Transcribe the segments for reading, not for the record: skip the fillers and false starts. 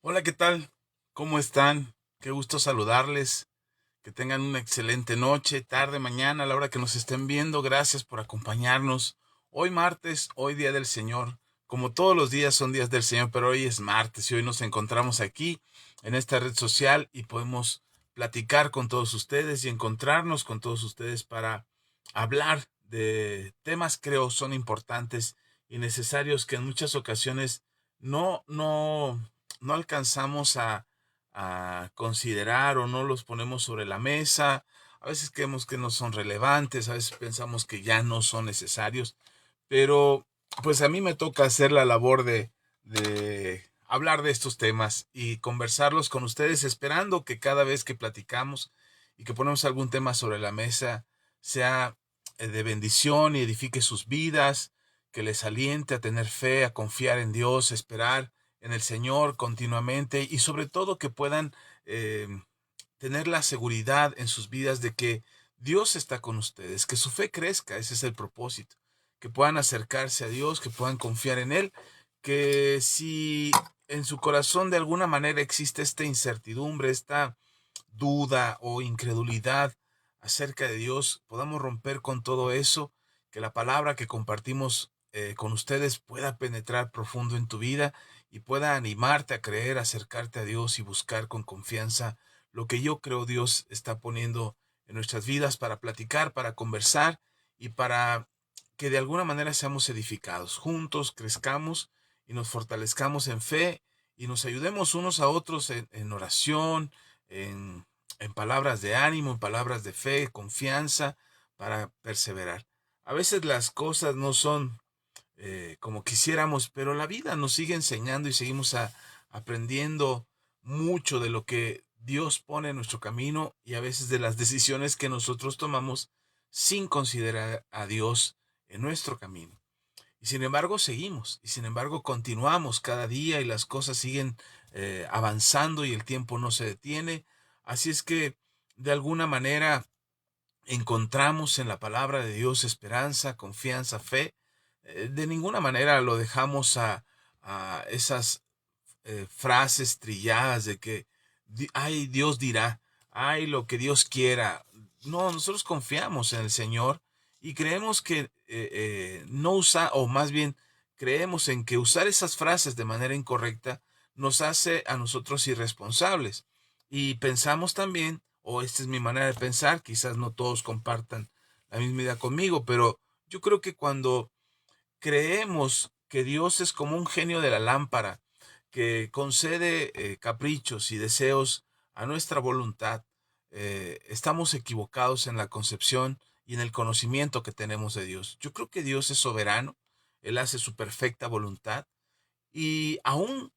Hola, ¿qué tal? ¿Cómo están? Qué gusto saludarles. Que tengan una excelente noche, tarde, mañana, a la hora que nos estén viendo. Gracias por acompañarnos. Hoy martes, hoy día del Señor. Como todos los días son días del Señor, pero hoy es martes y hoy nos encontramos aquí en esta red social y podemos platicar con todos ustedes y encontrarnos con todos ustedes para hablar de temas, creo, son importantes y necesarios que en muchas ocasiones no alcanzamos a considerar o no los ponemos sobre la mesa. A veces creemos que no son relevantes, a veces pensamos que ya no son necesarios, pero pues a mí me toca hacer la labor de hablar de estos temas y conversarlos con ustedes, esperando que cada vez que platicamos y que ponemos algún tema sobre la mesa sea de bendición y edifique sus vidas, que les aliente a tener fe, a confiar en Dios, a esperar en el Señor continuamente y sobre todo que puedan eh, tener la seguridad en sus vidas de que Dios está con ustedes, que su fe crezca, ese es el propósito, que puedan acercarse a Dios, que puedan confiar en Él, que si en su corazón de alguna manera existe esta incertidumbre, esta duda o incredulidad acerca de Dios, podamos romper con todo eso, que la palabra que compartimos con ustedes pueda penetrar profundo en tu vida y pueda animarte a creer, acercarte a Dios y buscar con confianza lo que yo creo Dios está poniendo en nuestras vidas para platicar, para conversar y para que de alguna manera seamos edificados, juntos crezcamos y nos fortalezcamos en fe y nos ayudemos unos a otros en oración, en, en palabras de ánimo, en palabras de fe, confianza, para perseverar. A veces las cosas no son como quisiéramos, pero la vida nos sigue enseñando y seguimos aprendiendo mucho de lo que Dios pone en nuestro camino y a veces de las decisiones que nosotros tomamos sin considerar a Dios en nuestro camino. Y sin embargo seguimos, y sin embargo continuamos cada día y las cosas siguen avanzando y el tiempo no se detiene. Así es que de alguna manera encontramos en la palabra de Dios esperanza, confianza, fe. De ninguna manera lo dejamos a esas frases trilladas de que, ay, Dios dirá, ay, lo que Dios quiera. No, nosotros confiamos en el Señor y creemos que no usa, o más bien creemos en que usar esas frases de manera incorrecta nos hace a nosotros irresponsables. Y pensamos también, o esta es mi manera de pensar, quizás no todos compartan la misma idea conmigo, pero yo creo que cuando creemos que Dios es como un genio de la lámpara, que concede caprichos y deseos a nuestra voluntad, estamos equivocados en la concepción y en el conocimiento que tenemos de Dios. Yo creo que Dios es soberano, Él hace su perfecta voluntad y aún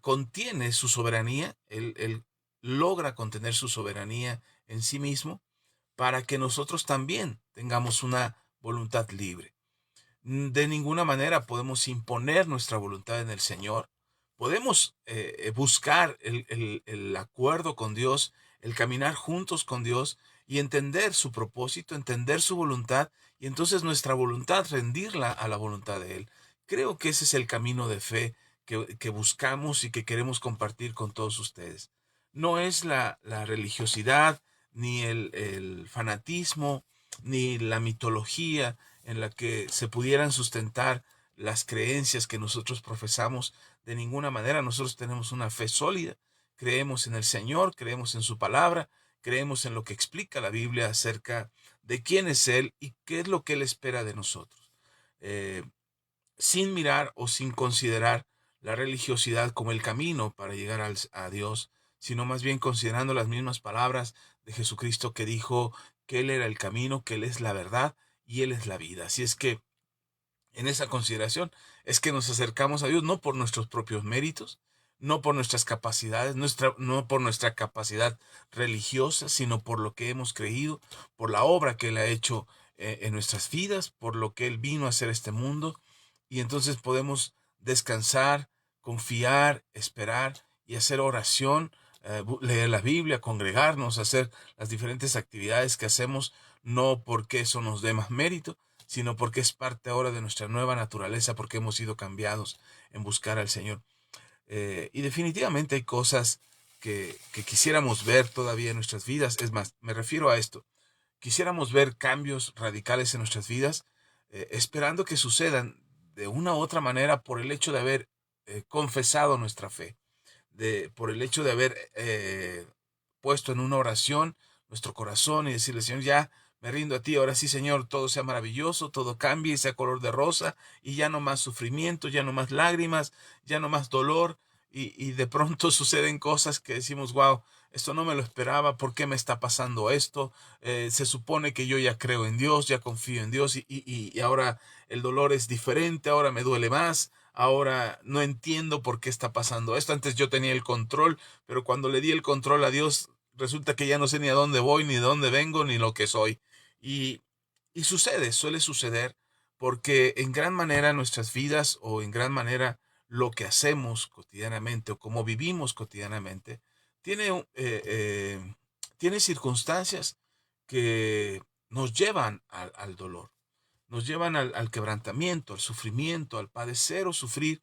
contiene su soberanía, él logra contener su soberanía en sí mismo para que nosotros también tengamos una voluntad libre. De ninguna manera podemos imponer nuestra voluntad en el Señor. Podemos buscar el acuerdo con Dios, el caminar juntos con Dios y entender su propósito, entender su voluntad y entonces nuestra voluntad rendirla a la voluntad de Él. Creo que ese es el camino de fe que buscamos y que queremos compartir con todos ustedes. No es la religiosidad, ni el fanatismo, ni la mitología, en la que se pudieran sustentar las creencias que nosotros profesamos. De ninguna manera nosotros tenemos una fe sólida, creemos en el Señor, creemos en su palabra, creemos en lo que explica la Biblia acerca de quién es Él y qué es lo que Él espera de nosotros. Eh, Sin mirar o sin considerar la religiosidad como el camino para llegar a Dios, sino más bien considerando las mismas palabras de Jesucristo que dijo que Él era el camino, que Él es la verdad y Él es la vida. Así es que en esa consideración es que nos acercamos a Dios no por nuestros propios méritos, no por nuestras capacidades, no por nuestra capacidad religiosa, sino por lo que hemos creído, por la obra que Él ha hecho en nuestras vidas, por lo que Él vino a hacer este mundo. Y entonces podemos descansar, confiar, esperar y hacer oración, leer la Biblia, congregarnos, hacer las diferentes actividades que hacemos, no porque eso nos dé más mérito, sino porque es parte ahora de nuestra nueva naturaleza, porque hemos sido cambiados en buscar al Señor. Y definitivamente hay cosas que quisiéramos ver todavía en nuestras vidas. Es más, me refiero a esto. Quisiéramos ver cambios radicales en nuestras vidas, esperando que sucedan de una u otra manera por el hecho de haber confesado nuestra fe, por el hecho de haber puesto en una oración nuestro corazón y decirle, Señor, ya me rindo a ti, ahora sí, Señor, todo sea maravilloso, todo cambie y sea color de rosa, y ya no más sufrimiento, ya no más lágrimas, ya no más dolor, y de pronto suceden cosas que decimos, wow, esto no me lo esperaba, ¿por qué me está pasando esto? Se supone que yo ya creo en Dios, ya confío en Dios, y ahora el dolor es diferente, ahora me duele más, ahora no entiendo por qué está pasando esto. Antes yo tenía el control, pero cuando le di el control a Dios, resulta que ya no sé ni a dónde voy, ni de dónde vengo, ni lo que soy. Y, y suele suceder, porque en gran manera nuestras vidas o en gran manera lo que hacemos cotidianamente o como vivimos cotidianamente, tiene, tiene circunstancias que nos llevan al dolor, nos llevan al quebrantamiento, al sufrimiento, al padecer o sufrir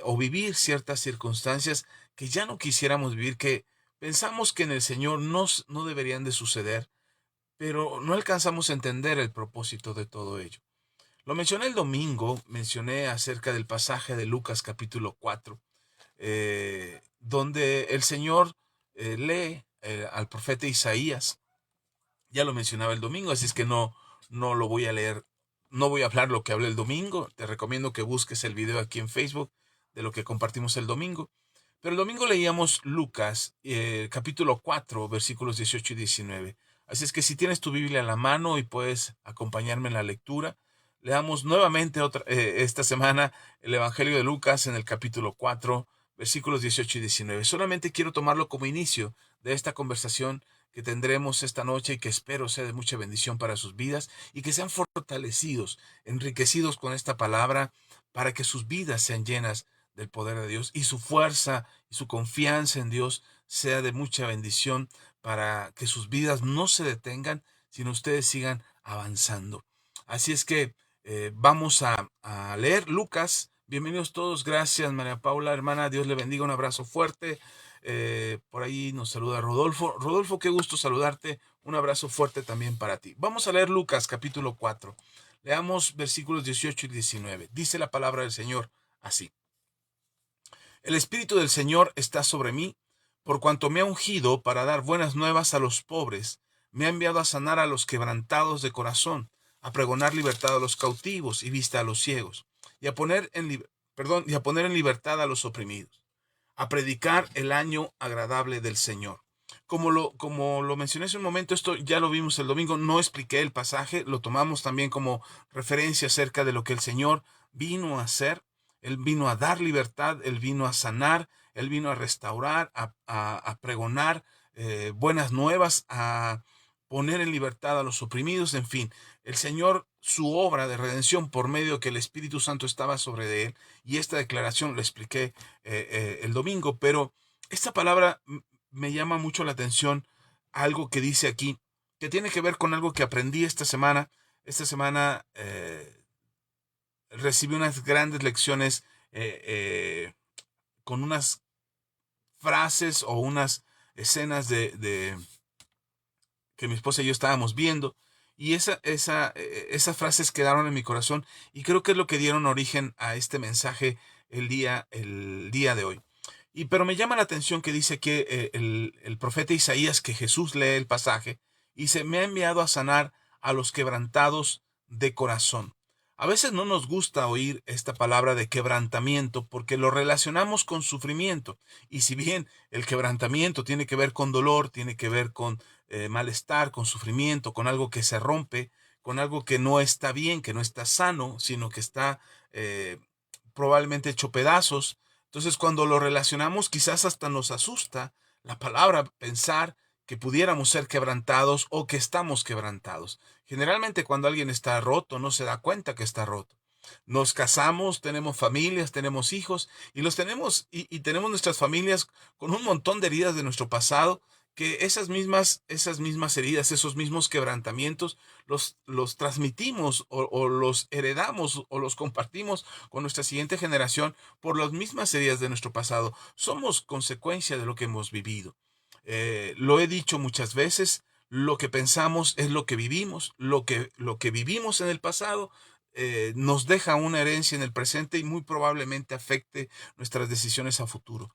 o vivir ciertas circunstancias que ya no quisiéramos vivir, que pensamos que en el Señor no deberían de suceder, pero no alcanzamos a entender el propósito de todo ello. Lo mencioné el domingo, mencioné acerca del pasaje de Lucas capítulo 4, donde el Señor lee al profeta Isaías. Ya lo mencionaba el domingo, así es que no lo voy a leer, no voy a hablar lo que hablé el domingo. Te recomiendo que busques el video aquí en Facebook de lo que compartimos el domingo. Pero el domingo leíamos Lucas, capítulo 4, versículos 18 y 19. Así es que si tienes tu Biblia en la mano y puedes acompañarme en la lectura, leamos nuevamente esta semana el Evangelio de Lucas en el capítulo 4, versículos 18 y 19. Solamente quiero tomarlo como inicio de esta conversación que tendremos esta noche y que espero sea de mucha bendición para sus vidas y que sean fortalecidos, enriquecidos con esta palabra para que sus vidas sean llenas del poder de Dios y su fuerza y su confianza en Dios sea de mucha bendición para que sus vidas no se detengan, sino ustedes sigan avanzando. Así es que vamos a leer Lucas. Bienvenidos todos, gracias María Paula, hermana, Dios le bendiga, un abrazo fuerte. Por ahí nos saluda Rodolfo. Rodolfo, qué gusto saludarte. Un abrazo fuerte también para ti. Vamos a leer Lucas capítulo 4. Leamos versículos 18 y 19. Dice la palabra del Señor así. El Espíritu del Señor está sobre mí, por cuanto me ha ungido para dar buenas nuevas a los pobres. Me ha enviado a sanar a los quebrantados de corazón, a pregonar libertad a los cautivos y vista a los ciegos, y a poner y a poner en libertad a los oprimidos, a predicar el año agradable del Señor. Como lo mencioné hace un momento, esto ya lo vimos el domingo, no expliqué el pasaje, lo tomamos también como referencia acerca de lo que el Señor vino a hacer. Él vino a dar libertad, Él vino a sanar, Él vino a restaurar, a pregonar buenas nuevas, a poner en libertad a los oprimidos, en fin. El Señor, su obra de redención por medio que el Espíritu Santo estaba sobre de Él, y esta declaración la expliqué el domingo, pero esta palabra me llama mucho la atención, algo que dice aquí, que tiene que ver con algo que aprendí esta semana. Esta semana recibí unas grandes lecciones con unas frases o unas escenas de que mi esposa y yo estábamos viendo, y esas frases quedaron en mi corazón y creo que es lo que dieron origen a este mensaje el día de hoy. Pero me llama la atención que dice que el profeta Isaías, que Jesús lee el pasaje, y dice, me ha enviado a sanar a los quebrantados de corazón. A veces no nos gusta oír esta palabra de quebrantamiento porque lo relacionamos con sufrimiento. Y si bien el quebrantamiento tiene que ver con dolor, tiene que ver con malestar, con sufrimiento, con algo que se rompe, con algo que no está bien, que no está sano, sino que está eh, probablemente hecho pedazos. Entonces, cuando lo relacionamos, quizás hasta nos asusta la palabra pensar que pudiéramos ser quebrantados o que estamos quebrantados. Generalmente cuando alguien está roto no se da cuenta que está roto. Nos casamos, tenemos familias, tenemos hijos y los tenemos y tenemos nuestras familias con un montón de heridas de nuestro pasado que esas mismas heridas, esos mismos quebrantamientos, los transmitimos o los heredamos o los compartimos con nuestra siguiente generación por las mismas heridas de nuestro pasado. Somos consecuencia de lo que hemos vivido. Lo he dicho muchas veces, lo que pensamos es lo que vivimos, lo que vivimos en el pasado nos deja una herencia en el presente y muy probablemente afecte nuestras decisiones a futuro.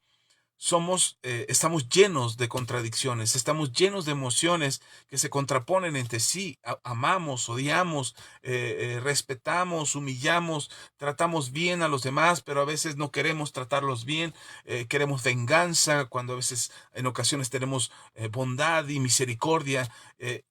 Estamos llenos de contradicciones, estamos llenos de emociones que se contraponen entre sí. Amamos, odiamos, respetamos, humillamos, tratamos bien a los demás, pero a veces no queremos tratarlos bien, queremos venganza, cuando a veces en ocasiones tenemos bondad y misericordia,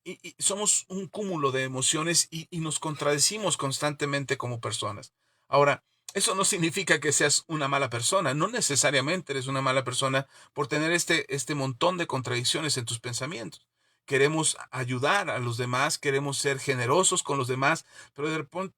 y somos un cúmulo de emociones y nos contradecimos constantemente como personas. Ahora, eso no significa que seas una mala persona, no necesariamente eres una mala persona por tener este montón de contradicciones en tus pensamientos. Queremos ayudar a los demás, queremos ser generosos con los demás, pero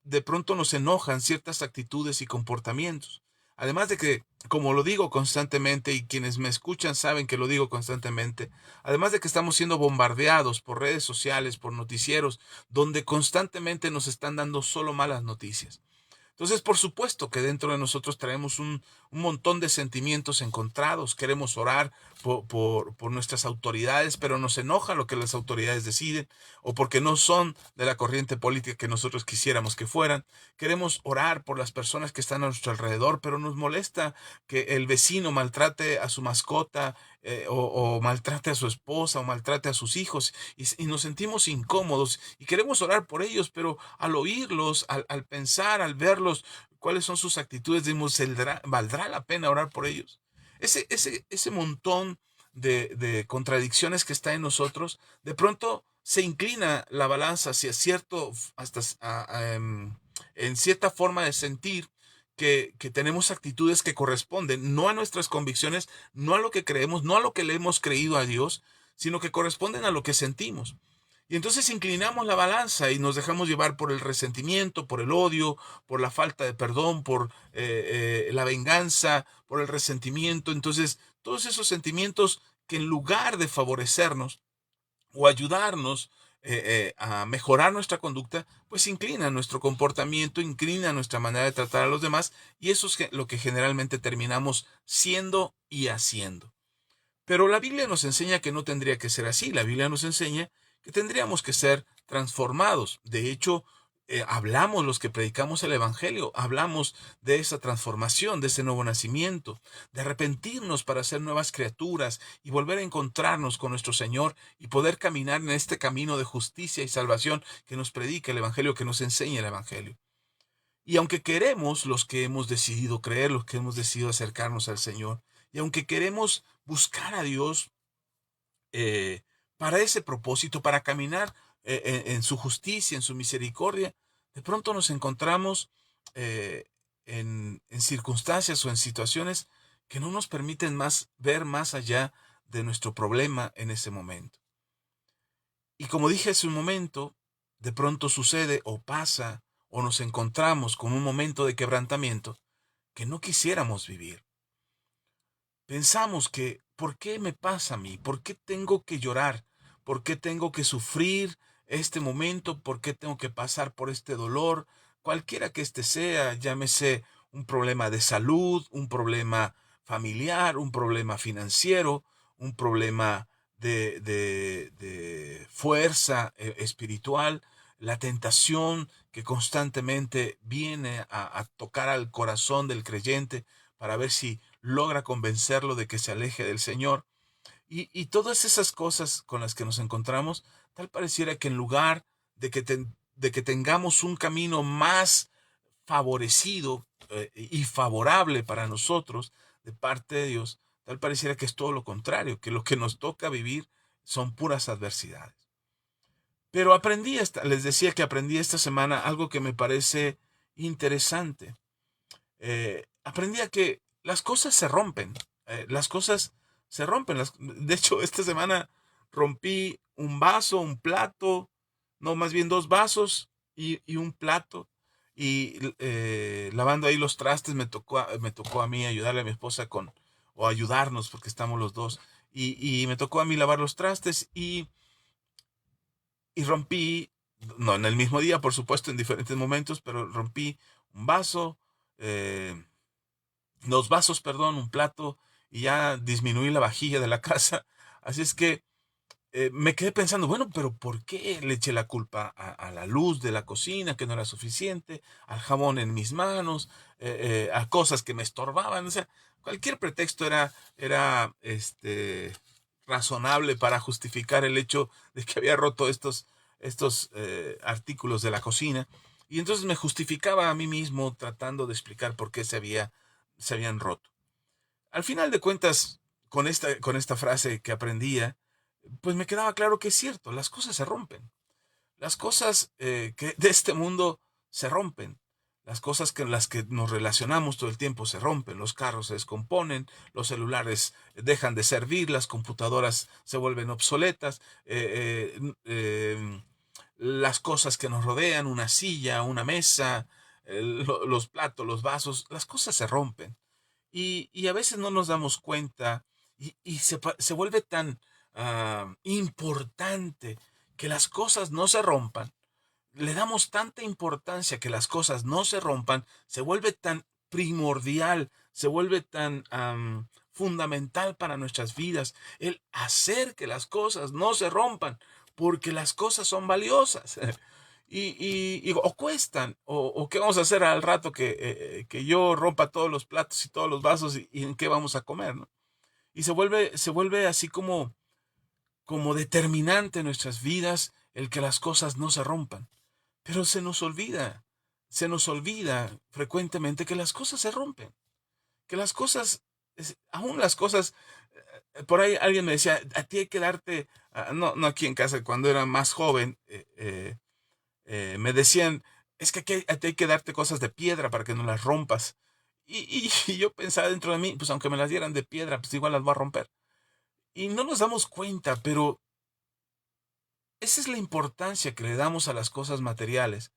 de pronto nos enojan ciertas actitudes y comportamientos. Además de que, como lo digo constantemente y quienes me escuchan saben que lo digo constantemente, además de que estamos siendo bombardeados por redes sociales, por noticieros, donde constantemente nos están dando solo malas noticias. Entonces, por supuesto que dentro de nosotros traemos un montón de sentimientos encontrados. Queremos orar por nuestras autoridades, pero nos enoja lo que las autoridades deciden o porque no son de la corriente política que nosotros quisiéramos que fueran. Queremos orar por las personas que están a nuestro alrededor, pero nos molesta que el vecino maltrate a su mascota, o maltrate a su esposa o maltrate a sus hijos y nos sentimos incómodos y queremos orar por ellos, pero al oírlos, al pensar, al verlos, cuáles son sus actitudes, decimos, ¿valdrá la pena orar por ellos? Ese montón de contradicciones que está en nosotros, de pronto se inclina la balanza hacia en cierta forma de sentir que tenemos actitudes que corresponden no a nuestras convicciones, no a lo que creemos, no a lo que le hemos creído a Dios, sino que corresponden a lo que sentimos. Y entonces inclinamos la balanza y nos dejamos llevar por el resentimiento, por el odio, por la falta de perdón, por la venganza, por el resentimiento. Entonces, todos esos sentimientos que en lugar de favorecernos o ayudarnos a mejorar nuestra conducta, pues inclinan nuestro comportamiento, inclinan nuestra manera de tratar a los demás y eso es lo que generalmente terminamos siendo y haciendo. Pero la Biblia nos enseña que no tendría que ser así. La Biblia nos enseña que tendríamos que ser transformados. De hecho, hablamos los que predicamos el Evangelio, hablamos de esa transformación, de ese nuevo nacimiento, de arrepentirnos para ser nuevas criaturas y volver a encontrarnos con nuestro Señor y poder caminar en este camino de justicia y salvación que nos predica el Evangelio, que nos enseña el Evangelio. Y aunque queremos, los que hemos decidido creer, los que hemos decidido acercarnos al Señor, y aunque queremos buscar a Dios eh, para ese propósito, para caminar en su justicia, en su misericordia, de pronto nos encontramos eh, en circunstancias o en situaciones que no nos permiten ver más allá de nuestro problema en ese momento. Y como dije hace un momento, de pronto sucede o pasa o nos encontramos con un momento de quebrantamiento que no quisiéramos vivir. Pensamos que, ¿por qué me pasa a mí? ¿Por qué tengo que llorar? ¿Por qué tengo que sufrir este momento? ¿Por qué tengo que pasar por este dolor? Cualquiera que este sea, llámese un problema de salud, un problema familiar, un problema financiero, un problema de fuerza espiritual, la tentación que constantemente viene a tocar al corazón del creyente para ver si logra convencerlo de que se aleje del Señor. Y todas esas cosas con las que nos encontramos, tal pareciera que en lugar de que tengamos un camino más favorecido y favorable para nosotros de parte de Dios, tal pareciera que es todo lo contrario, que lo que nos toca vivir son puras adversidades. Pero les decía que aprendí esta semana algo que me parece interesante. Aprendí a que las cosas se rompen. Las cosas se rompen. De hecho, esta semana rompí un vaso, un plato, no, más bien dos vasos y un plato. Y lavando ahí los trastes me tocó a mí ayudarle a mi esposa o ayudarnos porque estamos los dos. Y me tocó a mí lavar los trastes y rompí, no en el mismo día, por supuesto, en diferentes momentos, pero rompí un vaso, eh, dos vasos, perdón, un plato, y ya disminuí la vajilla de la casa. Así es que me quedé pensando, bueno, pero ¿por qué le eché la culpa a la luz de la cocina, que no era suficiente, al jabón en mis manos, a cosas que me estorbaban? O sea, cualquier pretexto era razonable para justificar el hecho de que había roto estos artículos de la cocina. Y entonces me justificaba a mí mismo tratando de explicar por qué se habían roto. Al final de cuentas, con esta frase que aprendía, pues me quedaba claro que es cierto, las cosas se rompen. Las cosas que de este mundo se rompen. Las cosas con las que nos relacionamos todo el tiempo se rompen. Los carros se descomponen, los celulares dejan de servir, las computadoras se vuelven obsoletas, las cosas que nos rodean, una silla, una mesa, los platos, los vasos, las cosas se rompen. Y a veces no nos damos cuenta y se vuelve tan importante que las cosas no se rompan. Le damos tanta importancia que las cosas no se rompan, se vuelve tan primordial, se vuelve tan fundamental para nuestras vidas el hacer que las cosas no se rompan, porque las cosas son valiosas. O cuestan, o qué vamos a hacer al rato que yo rompa todos los platos y todos los vasos y en qué vamos a comer, ¿no? Y se vuelve así como determinante en nuestras vidas el que las cosas no se rompan. Pero se nos olvida frecuentemente que las cosas se rompen, que las cosas, aún las cosas, por ahí alguien me decía, a ti hay que darte, no aquí en casa, cuando era más joven, me decían, es que aquí a ti hay que darte cosas de piedra para que no las rompas. Y yo pensaba dentro de mí, pues aunque me las dieran de piedra, pues igual las voy a romper. Y no nos damos cuenta, pero esa es la importancia que le damos a las cosas materiales.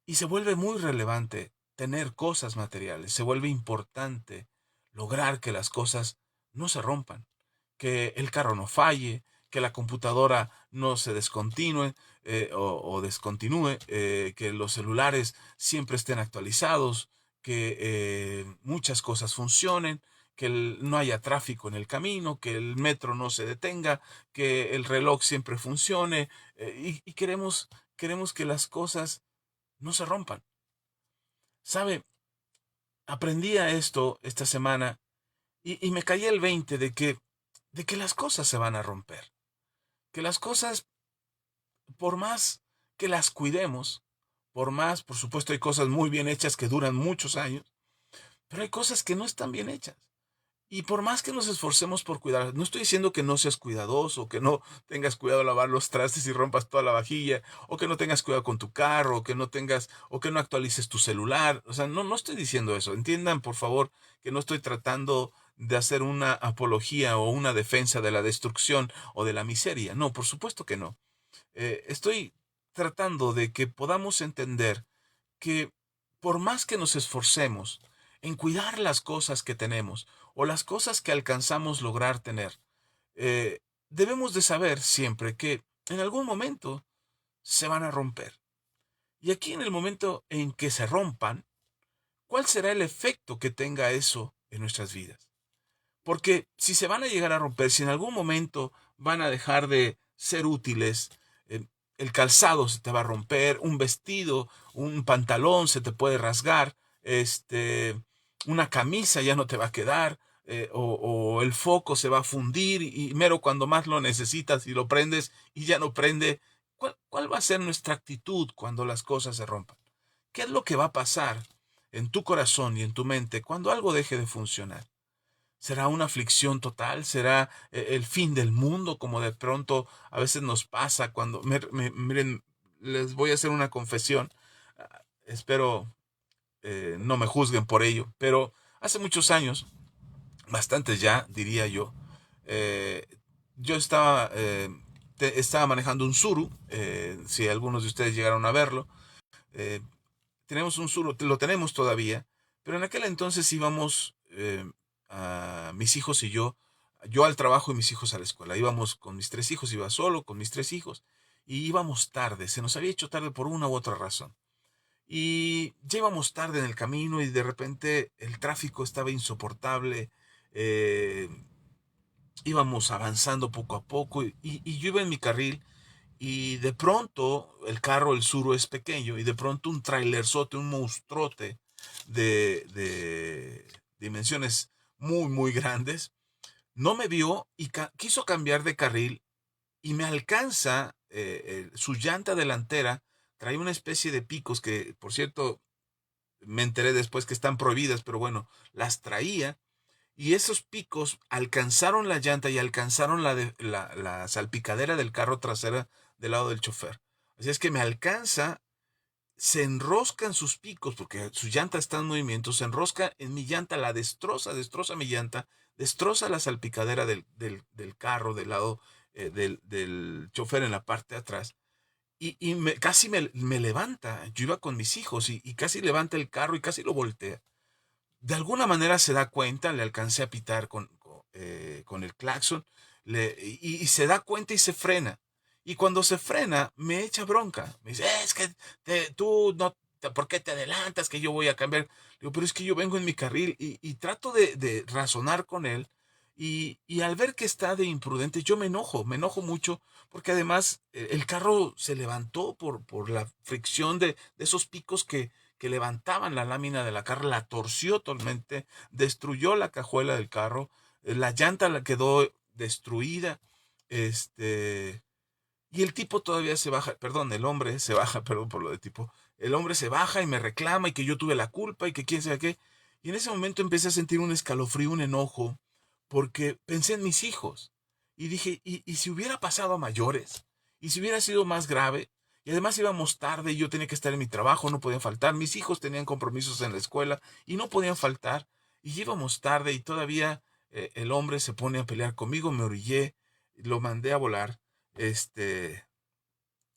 Y se vuelve muy relevante tener cosas materiales, se vuelve importante lograr que las cosas no se rompan, que el carro no falle, que la computadora no se descontinúe o descontinúe, que los celulares siempre estén actualizados, que muchas cosas funcionen, que no haya tráfico en el camino, que el metro no se detenga, que el reloj siempre funcione y queremos que las cosas no se rompan. ¿Sabe? Aprendí a esto esta semana y me caí el 20 de que las cosas se van a romper. Que las cosas, por más que las cuidemos, por más, por supuesto, hay cosas muy bien hechas que duran muchos años, pero hay cosas que no están bien hechas. Y por más que nos esforcemos por cuidar, no estoy diciendo que no seas cuidadoso, que no tengas cuidado de lavar los trastes y rompas toda la vajilla, o que no tengas cuidado con tu carro, o que no actualices tu celular. O sea, no estoy diciendo eso. Entiendan, por favor, que no estoy tratando de hacer una apología o una defensa de la destrucción o de la miseria. No, por supuesto que no. Estoy tratando de que podamos entender que por más que nos esforcemos en cuidar las cosas que tenemos o las cosas que alcanzamos lograr tener, debemos de saber siempre que en algún momento se van a romper. Y aquí en el momento en que se rompan, ¿cuál será el efecto que tenga eso en nuestras vidas? Porque si se van a llegar a romper, si en algún momento van a dejar de ser útiles, eh, el calzado se te va a romper, un vestido, un pantalón se te puede rasgar, una camisa ya no te va a quedar, o el foco se va a fundir y mero cuando más lo necesitas y lo prendes y ya no prende. ¿Cuál va a ser nuestra actitud cuando las cosas se rompan? ¿Qué es lo que va a pasar en tu corazón y en tu mente cuando algo deje de funcionar? ¿Será una aflicción total? ¿Será el fin del mundo como de pronto a veces nos pasa cuando... Miren, les voy a hacer una confesión. Espero no me juzguen por ello, pero hace muchos años, bastantes ya, diría yo, eh, yo estaba manejando un Suru, si algunos de ustedes llegaron a verlo. eh, Tenemos un Suru, lo tenemos todavía, pero en aquel entonces íbamos mis hijos y yo al trabajo y mis hijos a la escuela. Íbamos con mis 3 hijos, iba solo con mis 3 hijos y íbamos tarde, se nos había hecho tarde por una u otra razón. Y ya íbamos tarde en el camino y de repente el tráfico estaba insoportable. eh, Íbamos avanzando poco a poco y yo iba en mi carril y de pronto el carro, el Suro es pequeño y de pronto un trailerzote, un monstruote de dimensiones muy, muy grandes, no me vio y quiso cambiar de carril y me alcanza su llanta delantera, trae una especie de picos que, por cierto, me enteré después que están prohibidas, pero bueno, las traía y esos picos alcanzaron la llanta y alcanzaron la salpicadera del carro trasera del lado del chofer. Así es que me alcanza, se enroscan sus picos, porque su llanta está en movimiento, se enrosca en mi llanta, la destroza mi llanta, destroza la salpicadera del carro del lado del chofer en la parte de atrás. Y casi me levanta. Yo iba con mis hijos y casi levanta el carro y casi lo voltea. De alguna manera se da cuenta, le alcancé a pitar con el claxon, y se da cuenta y se frena. Y cuando se frena, me echa bronca. Me dice, es que tú no, ¿por qué te adelantas? Que yo voy a cambiar. Digo, pero es que yo vengo en mi carril y trato de razonar con él. Y al ver que está de imprudente, yo me enojo mucho, porque además el carro se levantó por la fricción de esos picos que levantaban la lámina de la carro, la torció totalmente, destruyó la cajuela del carro, la llanta la quedó destruida, este, y el tipo todavía se baja, perdón, el hombre se baja, perdón por lo de tipo, el hombre se baja y me reclama y que yo tuve la culpa y que quién sabe qué, y en ese momento empecé a sentir un escalofrío, un enojo, porque pensé en mis hijos, y dije, ¿y si hubiera pasado a mayores? ¿Y si hubiera sido más grave? Y además íbamos tarde y yo tenía que estar en mi trabajo, no podían faltar. Mis hijos tenían compromisos en la escuela y no podían faltar. Y íbamos tarde y todavía el hombre se pone a pelear conmigo, me orillé, lo mandé a volar. Este,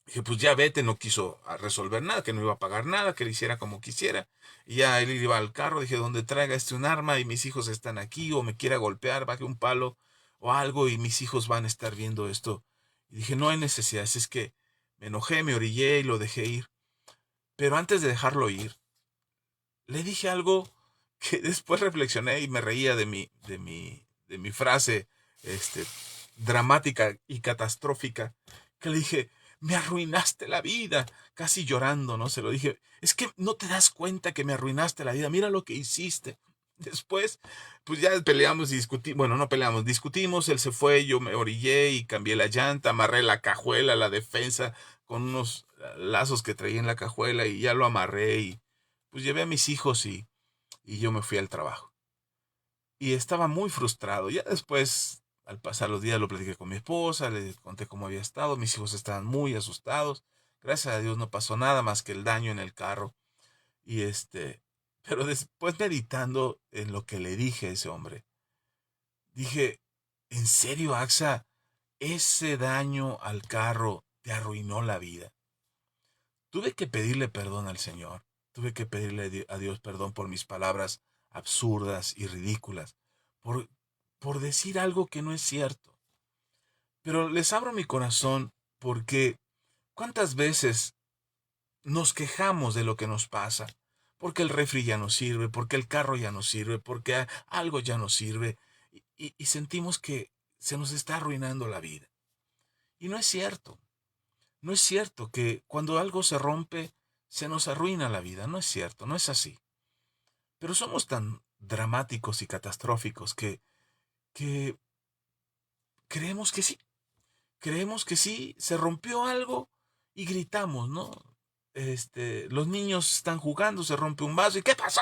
Dije, pues ya vete, no quiso resolver nada, que no iba a pagar nada, que le hiciera como quisiera. Y ya él iba al carro, dije, donde traiga un arma y mis hijos están aquí o me quiera golpear, baje un palo o algo y mis hijos van a estar viendo esto. Y dije, no hay necesidad, es que me enojé, me orillé y lo dejé ir. Pero antes de dejarlo ir, le dije algo que después reflexioné y me reía de mi frase este, dramática y catastrófica, que le dije, me arruinaste la vida, casi llorando, ¿no? Se lo dije, es que no te das cuenta que me arruinaste la vida, mira lo que hiciste. Después, pues ya peleamos y discutimos, bueno, no peleamos, discutimos, él se fue, yo me orillé y cambié la llanta, amarré la cajuela, la defensa, con unos lazos que traía en la cajuela y ya lo amarré y pues llevé a mis hijos y yo me fui al trabajo. Y estaba muy frustrado. Ya después, al pasar los días, lo platiqué con mi esposa, le conté cómo había estado, mis hijos estaban muy asustados. Gracias a Dios no pasó nada más que el daño en el carro. Y pero después meditando en lo que le dije a ese hombre, dije, ¿en serio, Axa? Ese daño al carro te arruinó la vida. Tuve que pedirle perdón al Señor. Tuve que pedirle a Dios perdón por mis palabras absurdas y ridículas, por, por decir algo que no es cierto. Pero les abro mi corazón porque ¿cuántas veces nos quejamos de lo que nos pasa? Porque el refri ya no sirve, porque el carro ya no sirve, porque algo ya no sirve y sentimos que se nos está arruinando la vida. Y no es cierto. No es cierto que cuando algo se rompe se nos arruina la vida. No es cierto, no es así. Pero somos tan dramáticos y catastróficos que creemos que sí. Creemos que sí, se rompió algo y gritamos, ¿no? Los niños están jugando, se rompe un vaso y ¿qué pasó?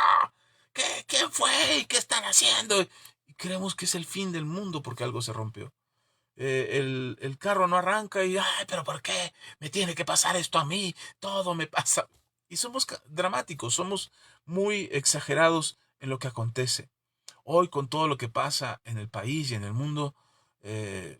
¿Quién fue? ¿Y qué están haciendo? Y creemos que es el fin del mundo porque algo se rompió. El carro no arranca y, ay, pero ¿por qué me tiene que pasar esto a mí? Todo me pasa. Y somos dramáticos, somos muy exagerados en lo que acontece. Hoy con todo lo que pasa en el país y en el mundo,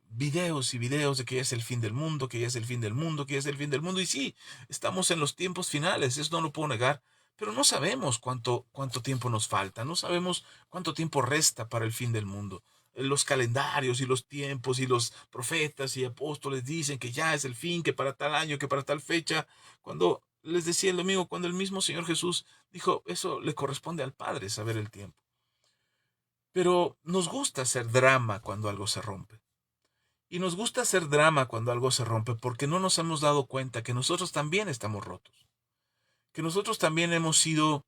videos y videos de que ya es el fin del mundo, que ya es el fin del mundo, que ya es el fin del mundo. Y sí, estamos en los tiempos finales, eso no lo puedo negar, pero no sabemos cuánto tiempo nos falta, no sabemos cuánto tiempo resta para el fin del mundo. Los calendarios y los tiempos y los profetas y apóstoles dicen que ya es el fin, que para tal año, que para tal fecha. Cuando les decía el domingo, cuando el mismo Señor Jesús dijo, eso le corresponde al Padre saber el tiempo. Pero nos gusta hacer drama cuando algo se rompe. Y nos gusta hacer drama cuando algo se rompe porque no nos hemos dado cuenta que nosotros también estamos rotos, que nosotros también hemos sido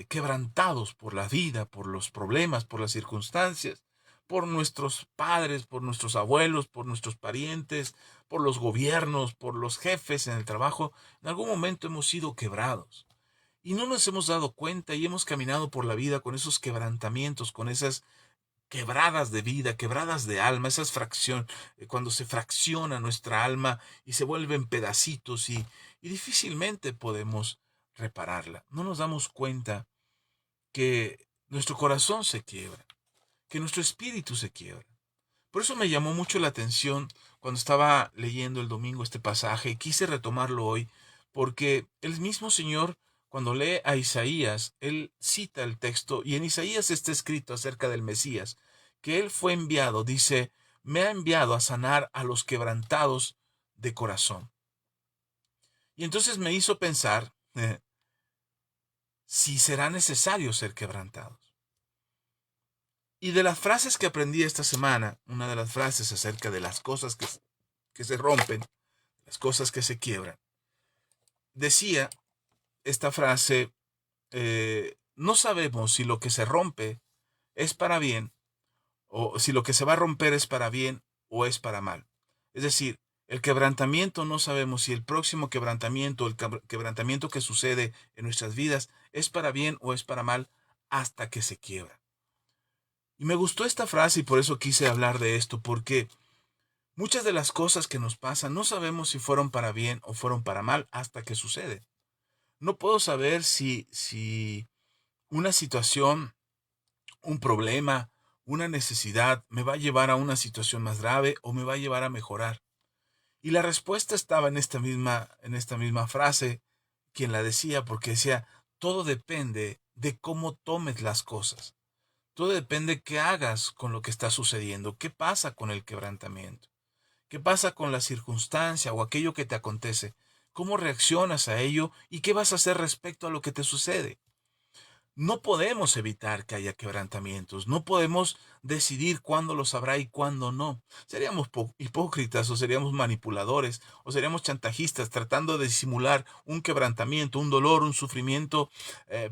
quebrantados por la vida, por los problemas, por las circunstancias, por nuestros padres, por nuestros abuelos, por nuestros parientes, por los gobiernos, por los jefes en el trabajo. En algún momento hemos sido quebrados. Y no nos hemos dado cuenta y hemos caminado por la vida con esos quebrantamientos, con esas quebradas de vida, quebradas de alma, esas cuando se fracciona nuestra alma y se vuelven pedacitos y difícilmente podemos repararla. No nos damos cuenta que nuestro corazón se quiebra, que nuestro espíritu se quiebra. Por eso me llamó mucho la atención cuando estaba leyendo el domingo este pasaje y quise retomarlo hoy, porque el mismo Señor, cuando lee a Isaías, él cita el texto y en Isaías está escrito acerca del Mesías, que él fue enviado, dice, me ha enviado a sanar a los quebrantados de corazón. Y entonces me hizo pensar si será necesario ser quebrantados. Y de las frases que aprendí esta semana, una de las frases acerca de las cosas que se rompen, las cosas que se quiebran, decía esta frase, no sabemos si lo que se rompe es para bien, o si lo que se va a romper es para bien o es para mal. Es decir, el quebrantamiento no sabemos si el próximo quebrantamiento, el quebrantamiento que sucede en nuestras vidas es para bien o es para mal hasta que se quiebra. Y me gustó esta frase y por eso quise hablar de esto, porque muchas de las cosas que nos pasan no sabemos si fueron para bien o fueron para mal hasta que sucede. No puedo saber si una situación, un problema, una necesidad me va a llevar a una situación más grave o me va a llevar a mejorar. Y la respuesta estaba en esta misma frase, quien la decía, porque decía, todo depende de cómo tomes las cosas. Todo depende qué hagas con lo que está sucediendo, qué pasa con el quebrantamiento, qué pasa con la circunstancia o aquello que te acontece, cómo reaccionas a ello y qué vas a hacer respecto a lo que te sucede. No podemos evitar que haya quebrantamientos, no podemos decidir cuándo los habrá y cuándo no. Seríamos hipócritas o seríamos manipuladores o seríamos chantajistas tratando de disimular un quebrantamiento, un dolor, un sufrimiento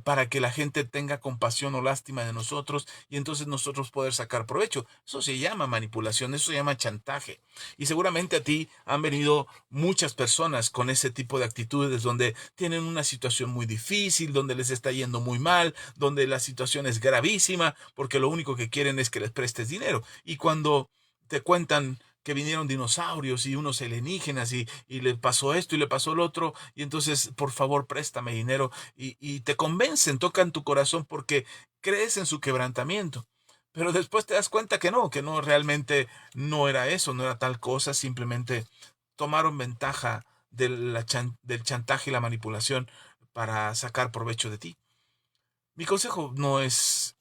para que la gente tenga compasión o lástima de nosotros y entonces nosotros poder sacar provecho. Eso se llama manipulación, eso se llama chantaje. Y seguramente a ti han venido muchas personas con ese tipo de actitudes donde tienen una situación muy difícil, donde les está yendo muy mal, donde la situación es gravísima, porque lo único que quieren es que les prestes dinero. Y cuando te cuentan que vinieron dinosaurios y unos alienígenas y le pasó esto y le pasó lo otro, y entonces por favor préstame dinero y te convencen, tocan tu corazón porque crees en su quebrantamiento. Pero después te das cuenta que no, realmente no era eso, no era tal cosa, simplemente tomaron ventaja del chantaje y la manipulación para sacar provecho de ti. Mi consejo no es,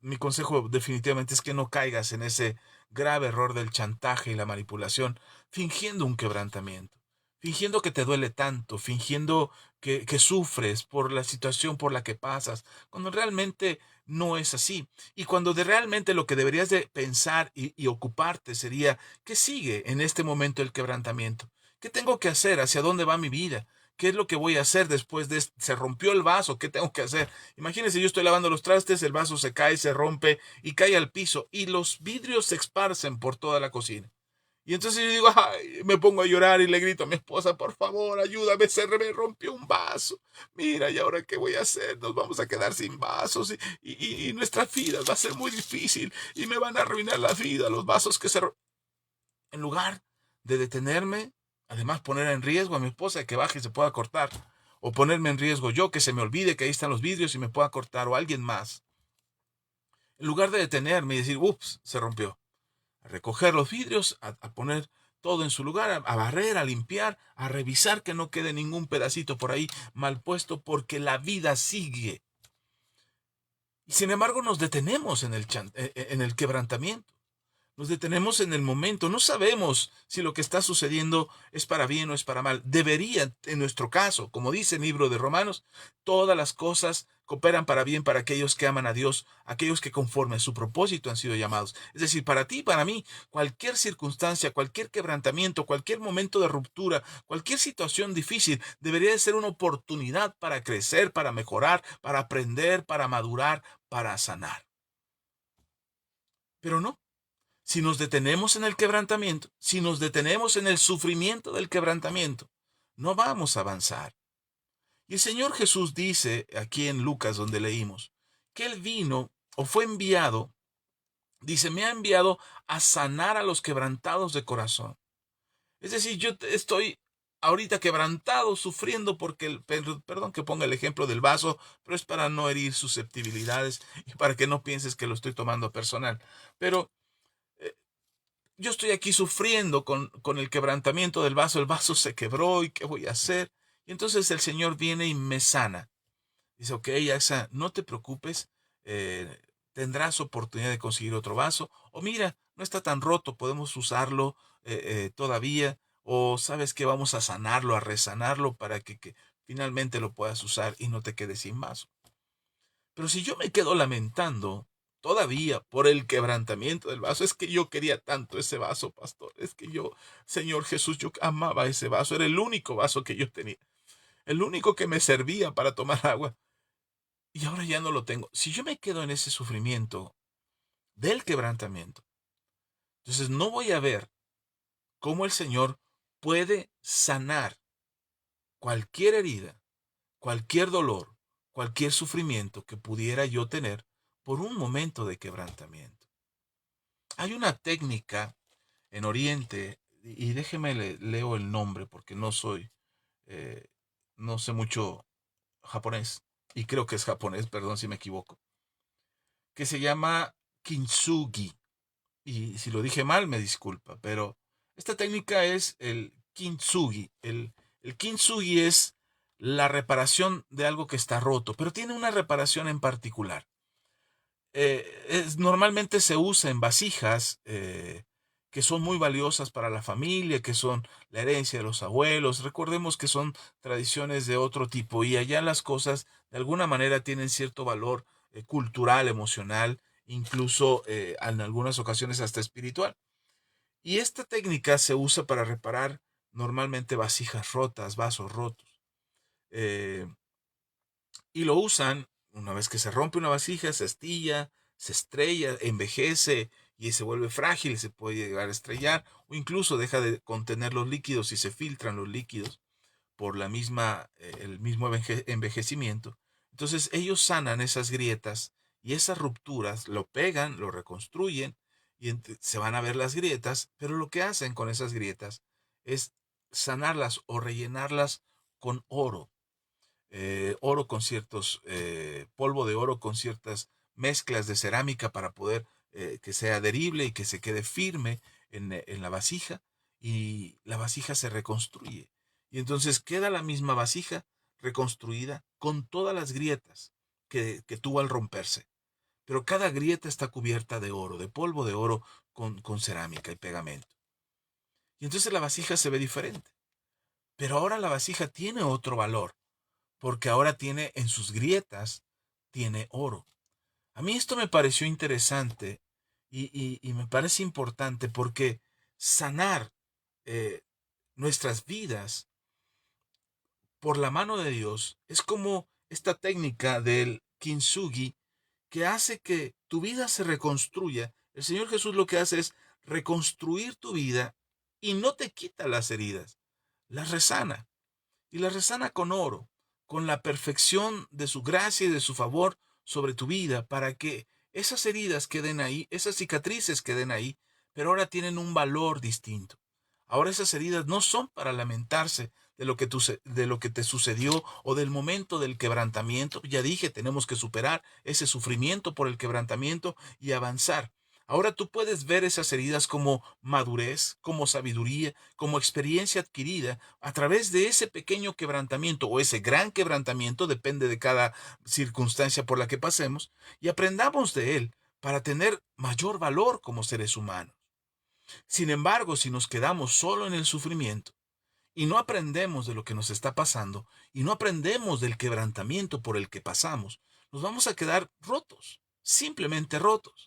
mi consejo definitivamente es que no caigas en ese grave error del chantaje y la manipulación, fingiendo un quebrantamiento, fingiendo que te duele tanto, fingiendo que sufres por la situación por la que pasas, cuando realmente no es así. Y cuando realmente lo que deberías de pensar y ocuparte sería, ¿qué sigue en este momento el quebrantamiento? ¿Qué tengo que hacer? ¿Hacia dónde va mi vida? ¿Qué es lo que voy a hacer después de esto? Se rompió el vaso, ¿qué tengo que hacer? Imagínense, yo estoy lavando los trastes, el vaso se cae, se rompe y cae al piso y los vidrios se esparcen por toda la cocina. Y entonces yo digo, ay, me pongo a llorar y le grito a mi esposa, por favor, ayúdame, me rompió un vaso. Mira, ¿y ahora qué voy a hacer? Nos vamos a quedar sin vasos y nuestra vida va a ser muy difícil y me van a arruinar la vida, los vasos que se... En lugar de detenerme, además poner en riesgo a mi esposa de que baje y se pueda cortar, o ponerme en riesgo yo, que se me olvide que ahí están los vidrios y me pueda cortar, o alguien más. En lugar de detenerme y decir, ups, se rompió. A recoger los vidrios, a poner todo en su lugar, a barrer, a limpiar, a revisar que no quede ningún pedacito por ahí mal puesto, porque la vida sigue. Y sin embargo nos detenemos en el quebrantamiento. Nos detenemos en el momento. No sabemos si lo que está sucediendo es para bien o es para mal. Debería, en nuestro caso, como dice el libro de Romanos, todas las cosas cooperan para bien para aquellos que aman a Dios, aquellos que conforme a su propósito han sido llamados. Es decir, para ti y para mí, cualquier circunstancia, cualquier quebrantamiento, cualquier momento de ruptura, cualquier situación difícil, debería de ser una oportunidad para crecer, para mejorar, para aprender, para madurar, para sanar. Pero no. Si nos detenemos en el quebrantamiento, si nos detenemos en el sufrimiento del quebrantamiento, no vamos a avanzar. Y el Señor Jesús dice aquí en Lucas, donde leímos, que Él vino o fue enviado, dice, me ha enviado a sanar a los quebrantados de corazón. Es decir, yo estoy ahorita quebrantado, sufriendo porque, perdón que ponga el ejemplo del vaso, pero es para no herir susceptibilidades y para que no pienses que lo estoy tomando personal. Pero yo estoy aquí sufriendo con el quebrantamiento del vaso, el vaso se quebró y ¿qué voy a hacer? Y entonces el Señor viene y me sana. Dice, ok, Axa, no te preocupes, tendrás oportunidad de conseguir otro vaso, o mira, no está tan roto, podemos usarlo todavía, o sabes que vamos a sanarlo, a resanarlo para que finalmente lo puedas usar y no te quedes sin vaso. Pero si yo me quedo lamentando todavía por el quebrantamiento del vaso, es que yo quería tanto ese vaso, pastor, es que yo, Señor Jesús, yo amaba ese vaso, era el único vaso que yo tenía, el único que me servía para tomar agua, y ahora ya no lo tengo. Si yo me quedo en ese sufrimiento del quebrantamiento, entonces no voy a ver cómo el Señor puede sanar cualquier herida, cualquier dolor, cualquier sufrimiento que pudiera yo tener por un momento de quebrantamiento. Hay una técnica en Oriente, y déjeme leo el nombre porque eh, no sé mucho japonés, y creo que es japonés, perdón si me equivoco, que se llama kintsugi. Y si lo dije mal, me disculpa, pero esta técnica es el kintsugi. El kintsugi es la reparación de algo que está roto, pero tiene una reparación en particular. Normalmente se usa en vasijas que son muy valiosas para la familia, que son la herencia de los abuelos. Recordemos que son tradiciones de otro tipo y allá las cosas de alguna manera tienen cierto valor cultural, emocional, incluso en algunas ocasiones hasta espiritual. Y esta técnica se usa para reparar normalmente vasijas rotas, vasos rotos. Eh, y lo usan una vez que se rompe una vasija, se astilla, se estrella, envejece y se vuelve frágil, se puede llegar a estrellar o incluso deja de contener los líquidos y se filtran los líquidos por el mismo envejecimiento. Entonces ellos sanan esas grietas y esas rupturas, lo pegan, lo reconstruyen y se van a ver las grietas, pero lo que hacen con esas grietas es sanarlas o rellenarlas con oro. Oro con ciertos, polvo de oro con ciertas mezclas de cerámica para poder que sea adherible y que se quede firme en la vasija y la vasija se reconstruye. Y entonces queda la misma vasija reconstruida con todas las grietas que tuvo al romperse. Pero cada grieta está cubierta de oro, de polvo de oro con cerámica y pegamento. Y entonces la vasija se ve diferente. Pero ahora la vasija tiene otro valor porque ahora tiene en sus grietas, tiene oro. A mí esto me pareció interesante y me parece importante porque sanar eh, nuestras vidas por la mano de Dios es como esta técnica del kintsugi que hace que tu vida se reconstruya. El Señor Jesús lo que hace es reconstruir tu vida y no te quita las heridas, las resana. Y la resana con oro, con la perfección de su gracia y de su favor sobre tu vida, para que esas heridas queden ahí, esas cicatrices queden ahí, pero ahora tienen un valor distinto. Ahora esas heridas no son para lamentarse de lo que te sucedió o del momento del quebrantamiento. Ya dije, tenemos que superar ese sufrimiento por el quebrantamiento y avanzar. Ahora tú puedes ver esas heridas como madurez, como sabiduría, como experiencia adquirida a través de ese pequeño quebrantamiento o ese gran quebrantamiento, depende de cada circunstancia por la que pasemos, y aprendamos de él para tener mayor valor como seres humanos. Sin embargo, si nos quedamos solo en el sufrimiento y no aprendemos de lo que nos está pasando y no aprendemos del quebrantamiento por el que pasamos, nos vamos a quedar rotos, simplemente rotos.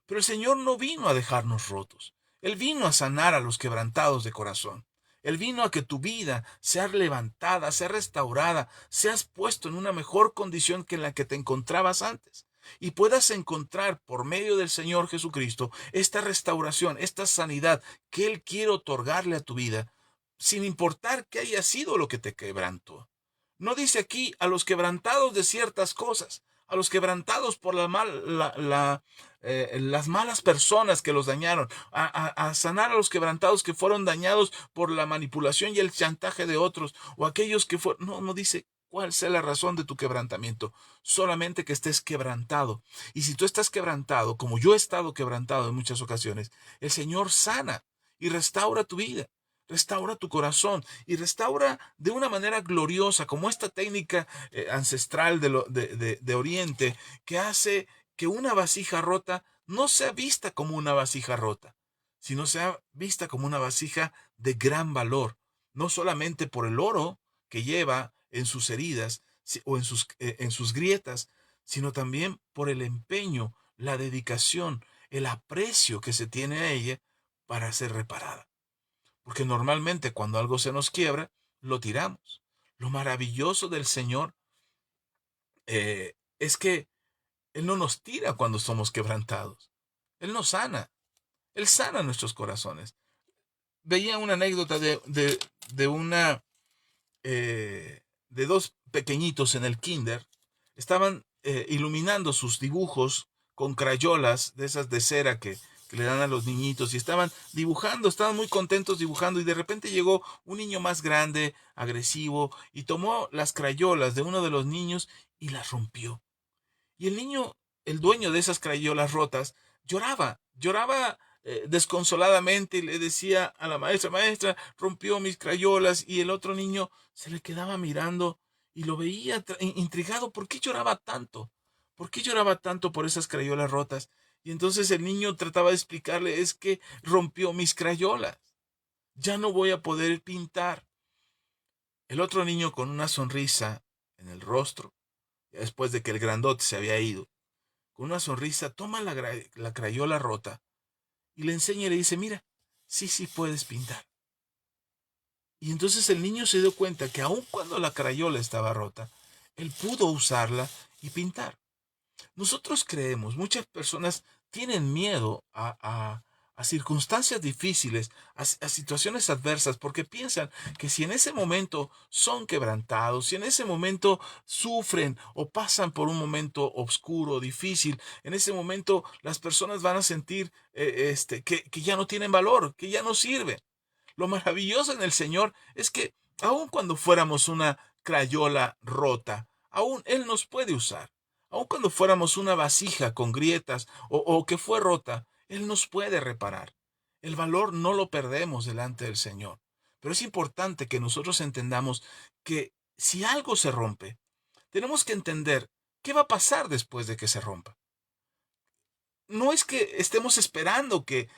Pero el Señor no vino a dejarnos rotos. Él vino a sanar a los quebrantados de corazón. Él vino a que tu vida sea levantada, sea restaurada, seas puesto en una mejor condición que en la que te encontrabas antes. Y puedas encontrar por medio del Señor Jesucristo esta restauración, esta sanidad que Él quiere otorgarle a tu vida, sin importar qué haya sido lo que te quebrantó. No dice aquí a los quebrantados de ciertas cosas, a los quebrantados por las malas personas que los dañaron, a sanar a los quebrantados que fueron dañados por la manipulación y el chantaje de otros, o aquellos que fueron... No dice cuál sea la razón de tu quebrantamiento, solamente que estés quebrantado. Y si tú estás quebrantado, como yo he estado quebrantado en muchas ocasiones, el Señor sana y restaura tu vida. Restaura tu corazón y restaura de una manera gloriosa, como esta técnica ancestral de Oriente, que hace que una vasija rota no sea vista como una vasija rota, sino sea vista como una vasija de gran valor, no solamente por el oro que lleva en sus heridas o en sus grietas, sino también por el empeño, la dedicación, el aprecio que se tiene a ella para ser reparada. Porque normalmente cuando algo se nos quiebra, lo tiramos. Lo maravilloso del Señor es que Él no nos tira cuando somos quebrantados. Él nos sana. Él sana nuestros corazones. Veía una anécdota de una de dos pequeñitos en el kinder. Estaban iluminando sus dibujos con crayolas de esas de cera que le dan a los niñitos y estaban dibujando, estaban muy contentos dibujando y de repente llegó un niño más grande, agresivo, y tomó las crayolas de uno de los niños y las rompió. Y el niño, el dueño de esas crayolas rotas, lloraba desconsoladamente y le decía a la maestra, maestra, rompió mis crayolas, y el otro niño se le quedaba mirando y lo veía intrigado. ¿Por qué lloraba tanto? ¿Por qué lloraba tanto por esas crayolas rotas? Y entonces el niño trataba de explicarle, es que rompió mis crayolas, ya no voy a poder pintar. El otro niño, con una sonrisa en el rostro, después de que el grandote se había ido, con una sonrisa, toma la crayola rota y le enseña y le dice, mira, sí puedes pintar. Y entonces el niño se dio cuenta que aun cuando la crayola estaba rota, él pudo usarla y pintar. Nosotros creemos, muchas personas tienen miedo a circunstancias difíciles, a situaciones adversas, porque piensan que si en ese momento son quebrantados, si en ese momento sufren o pasan por un momento oscuro, difícil, en ese momento las personas van a sentir que ya no tienen valor, que ya no sirven. Lo maravilloso en el Señor es que aun cuando fuéramos una crayola rota, aún Él nos puede usar. Aun cuando fuéramos una vasija con grietas o que fue rota, Él nos puede reparar. El valor no lo perdemos delante del Señor. Pero es importante que nosotros entendamos que si algo se rompe, tenemos que entender qué va a pasar después de que se rompa. No es que estemos esperando que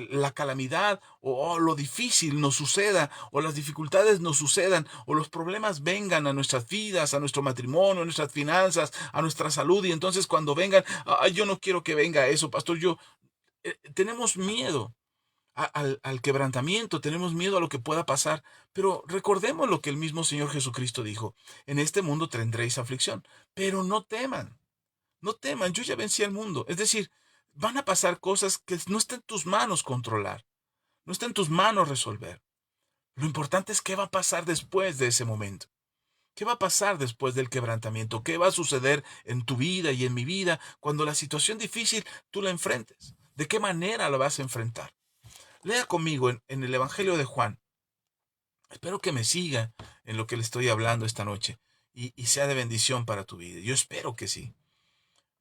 la calamidad o lo difícil nos suceda, o las dificultades nos sucedan, o los problemas vengan a nuestras vidas, a nuestro matrimonio, a nuestras finanzas, a nuestra salud, y entonces cuando vengan, yo no quiero que venga eso, pastor, tenemos miedo al quebrantamiento, tenemos miedo a lo que pueda pasar, pero recordemos lo que el mismo Señor Jesucristo dijo: en este mundo tendréis aflicción, pero no teman. No teman, yo ya vencí al mundo. Es decir, van a pasar cosas que no está en tus manos controlar, no está en tus manos resolver. Lo importante es qué va a pasar después de ese momento. ¿Qué va a pasar después del quebrantamiento? ¿Qué va a suceder en tu vida y en mi vida cuando la situación difícil tú la enfrentes? ¿De qué manera la vas a enfrentar? Lea conmigo en el Evangelio de Juan. Espero que me siga en lo que le estoy hablando esta noche y sea de bendición para tu vida. Yo espero que sí.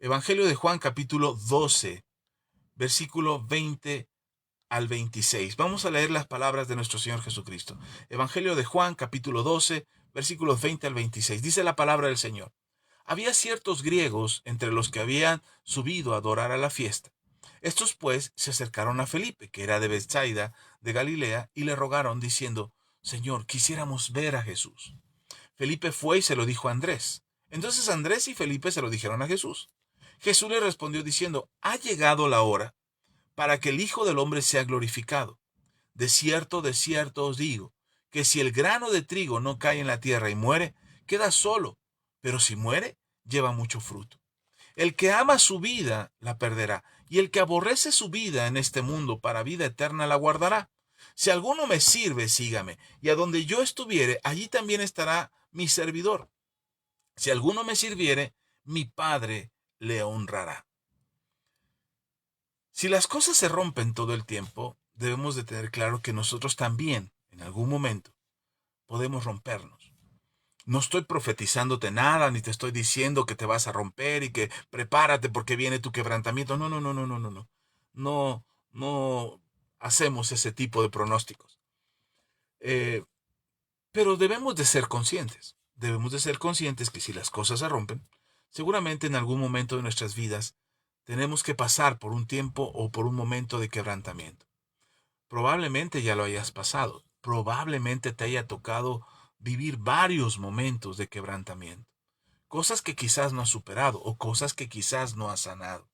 Evangelio de Juan, capítulo 12, versículo 20 al 26. Vamos a leer las palabras de nuestro Señor Jesucristo. Evangelio de Juan, capítulo 12, versículos 20 al 26. Dice la palabra del Señor. Había ciertos griegos entre los que habían subido a adorar a la fiesta. Estos pues se acercaron a Felipe, que era de Bethsaida, de Galilea, y le rogaron diciendo, Señor, quisiéramos ver a Jesús. Felipe fue y se lo dijo a Andrés. Entonces Andrés y Felipe se lo dijeron a Jesús. Jesús le respondió diciendo, ha llegado la hora para que el Hijo del Hombre sea glorificado. De cierto os digo, que si el grano de trigo no cae en la tierra y muere, queda solo, pero si muere, lleva mucho fruto. El que ama su vida la perderá, y el que aborrece su vida en este mundo para vida eterna la guardará. Si alguno me sirve, sígame, y a donde yo estuviere, allí también estará mi servidor. Si alguno me sirviere, mi Padre le honrará. Si las cosas se rompen todo el tiempo, debemos de tener claro que nosotros también, en algún momento, podemos rompernos. No estoy profetizándote nada, ni te estoy diciendo que te vas a romper y que prepárate porque viene tu quebrantamiento. No, no, no, no, no, no, no. No, no hacemos ese tipo de pronósticos. Pero debemos de ser conscientes. Debemos de ser conscientes que si las cosas se rompen, seguramente en algún momento de nuestras vidas tenemos que pasar por un tiempo o por un momento de quebrantamiento. Probablemente ya lo hayas pasado. Probablemente te haya tocado vivir varios momentos de quebrantamiento. Cosas que quizás no has superado o cosas que quizás no has sanado.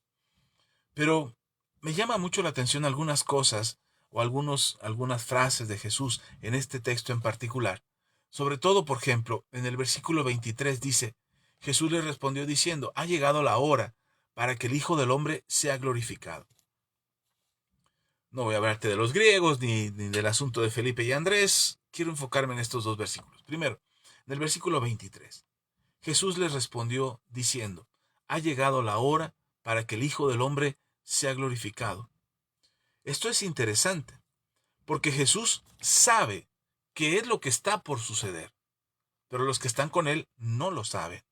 Pero me llama mucho la atención algunas cosas o algunas frases de Jesús en este texto en particular. Sobre todo, por ejemplo, en el versículo 23 dice, Jesús le respondió diciendo, ha llegado la hora para que el Hijo del Hombre sea glorificado. No voy a hablarte de los griegos ni del asunto de Felipe y Andrés. Quiero enfocarme en estos dos versículos. Primero, en el versículo 23. Jesús les respondió diciendo, ha llegado la hora para que el Hijo del Hombre sea glorificado. Esto es interesante, porque Jesús sabe qué es lo que está por suceder, pero los que están con Él no lo saben.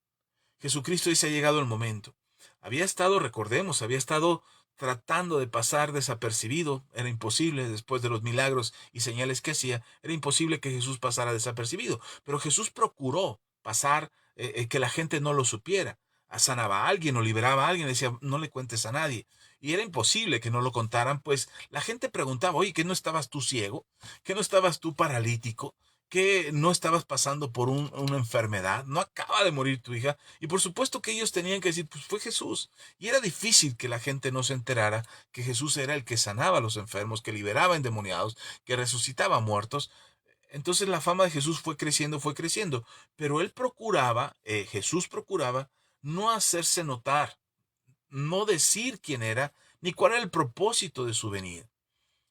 Jesucristo dice, ha llegado el momento. Había estado tratando de pasar desapercibido. Era imposible, después de los milagros y señales que hacía, era imposible que Jesús pasara desapercibido. Pero Jesús procuró pasar, que la gente no lo supiera. Sanaba a alguien o liberaba a alguien, decía, no le cuentes a nadie. Y era imposible que no lo contaran, pues la gente preguntaba, oye, ¿qué no estabas tú ciego? ¿Qué no estabas tú paralítico? ¿Que no estabas pasando por una enfermedad? ¿No acaba de morir tu hija? Y por supuesto que ellos tenían que decir, pues fue Jesús. Y era difícil que la gente no se enterara que Jesús era el que sanaba a los enfermos, que liberaba endemoniados, que resucitaba muertos. Entonces la fama de Jesús fue creciendo. Pero Jesús procuraba no hacerse notar, no decir quién era, ni cuál era el propósito de su venida.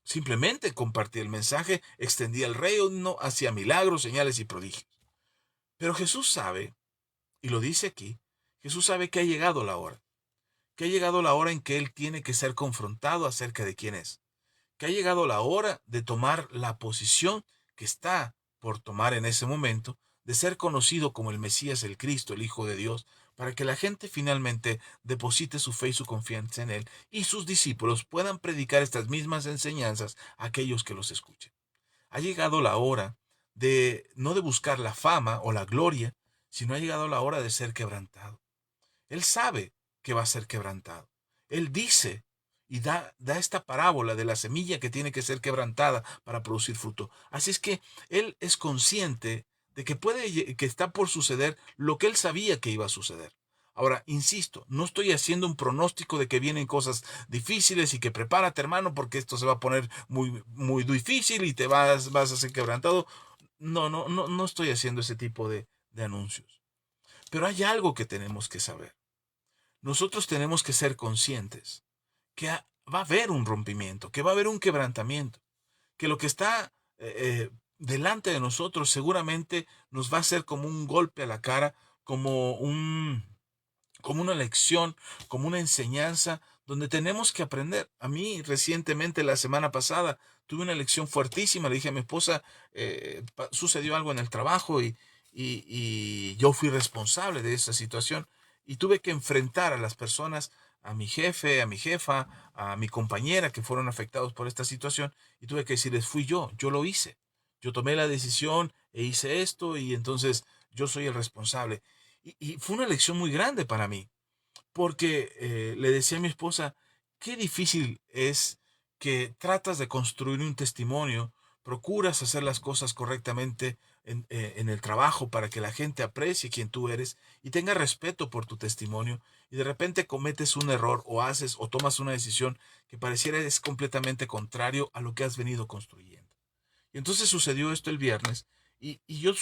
Simplemente compartía el mensaje, extendía el reino, hacía milagros, señales y prodigios. Pero Jesús sabe, y lo dice aquí, Jesús sabe que ha llegado la hora, que ha llegado la hora en que Él tiene que ser confrontado acerca de quién es, que ha llegado la hora de tomar la posición que está por tomar en ese momento, de ser conocido como el Mesías, el Cristo, el Hijo de Dios, para que la gente finalmente deposite su fe y su confianza en Él y sus discípulos puedan predicar estas mismas enseñanzas a aquellos que los escuchen. Ha llegado la hora de no de buscar la fama o la gloria, sino ha llegado la hora de ser quebrantado. Él sabe que va a ser quebrantado. Él dice y da esta parábola de la semilla que tiene que ser quebrantada para producir fruto. Así es que él es consciente de que está por suceder lo que él sabía que iba a suceder. Ahora, insisto, no estoy haciendo un pronóstico de que vienen cosas difíciles y que prepárate, hermano, porque esto se va a poner muy, muy difícil y vas a ser quebrantado. No, no, no, no estoy haciendo ese tipo de anuncios. Pero hay algo que tenemos que saber. Nosotros tenemos que ser conscientes que va a haber un rompimiento, que va a haber un quebrantamiento, que lo que está delante de nosotros seguramente nos va a hacer como un golpe a la cara, como una lección, como una enseñanza donde tenemos que aprender. A mí recientemente, la semana pasada, tuve una lección fuertísima. Le dije a mi esposa, sucedió algo en el trabajo y yo fui responsable de esa situación y tuve que enfrentar a las personas a mi jefe, a mi jefa, a mi compañera que fueron afectados por esta situación y tuve que decirles, fui yo lo hice. Yo tomé la decisión e hice esto y entonces yo soy el responsable. Y fue una lección muy grande para mí, porque le decía a mi esposa, qué difícil es que tratas de construir un testimonio, procuras hacer las cosas correctamente en el trabajo para que la gente aprecie quién tú eres y tenga respeto por tu testimonio, y de repente cometes un error o haces o tomas una decisión que pareciera es completamente contrario a lo que has venido construyendo. Y entonces sucedió esto el viernes y yo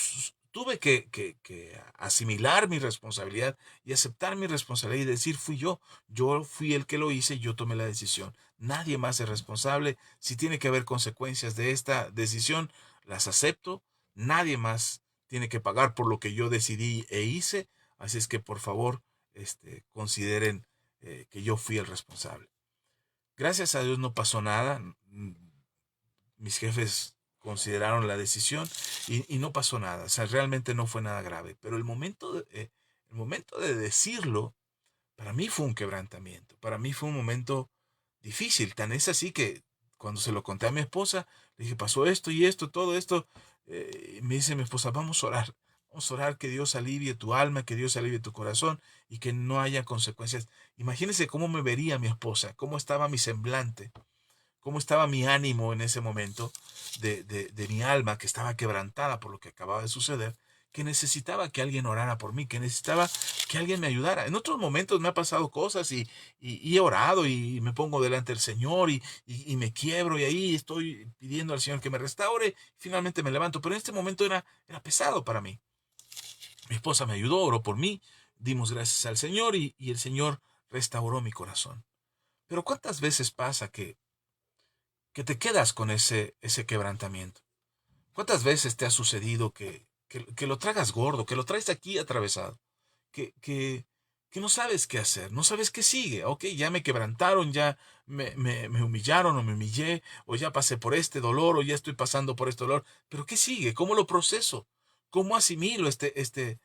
tuve que asimilar mi responsabilidad y aceptar mi responsabilidad y decir, yo fui el que lo hice y yo tomé la decisión. Nadie más es responsable. Si tiene que haber consecuencias de esta decisión, las acepto. Nadie más tiene que pagar por lo que yo decidí e hice. Así es que por favor, consideren que yo fui el responsable. Gracias a Dios no pasó nada. Mis jefes consideraron la decisión y no pasó nada. O sea, realmente no fue nada grave. Pero el momento de decirlo, para mí fue un quebrantamiento. Para mí fue un momento difícil. Tan es así que cuando se lo conté a mi esposa, le dije, pasó esto y esto, todo esto. Me dice mi esposa, vamos a orar. Vamos a orar que Dios alivie tu alma, que Dios alivie tu corazón y que no haya consecuencias. Imagínense cómo me vería mi esposa, cómo estaba mi semblante, cómo estaba mi ánimo en ese momento de mi alma que estaba quebrantada por lo que acababa de suceder, que necesitaba que alguien orara por mí, que necesitaba que alguien me ayudara. En otros momentos me ha pasado cosas y he orado y me pongo delante del Señor y me quiebro y ahí estoy pidiendo al Señor que me restaure. Finalmente me levanto, pero en este momento era pesado para mí. Mi esposa me ayudó, oró por mí, dimos gracias al Señor y el Señor restauró mi corazón. Pero ¿cuántas veces pasa que te quedas con ese quebrantamiento? ¿Cuántas veces te ha sucedido que lo tragas gordo, que lo traes aquí atravesado, que, que, que no sabes qué hacer, no sabes qué sigue? Ok, ya me quebrantaron, ya me humillaron o me humillé, o ya pasé por este dolor, o ya estoy pasando por este dolor, pero ¿qué sigue? ¿Cómo lo proceso? ¿Cómo asimilo este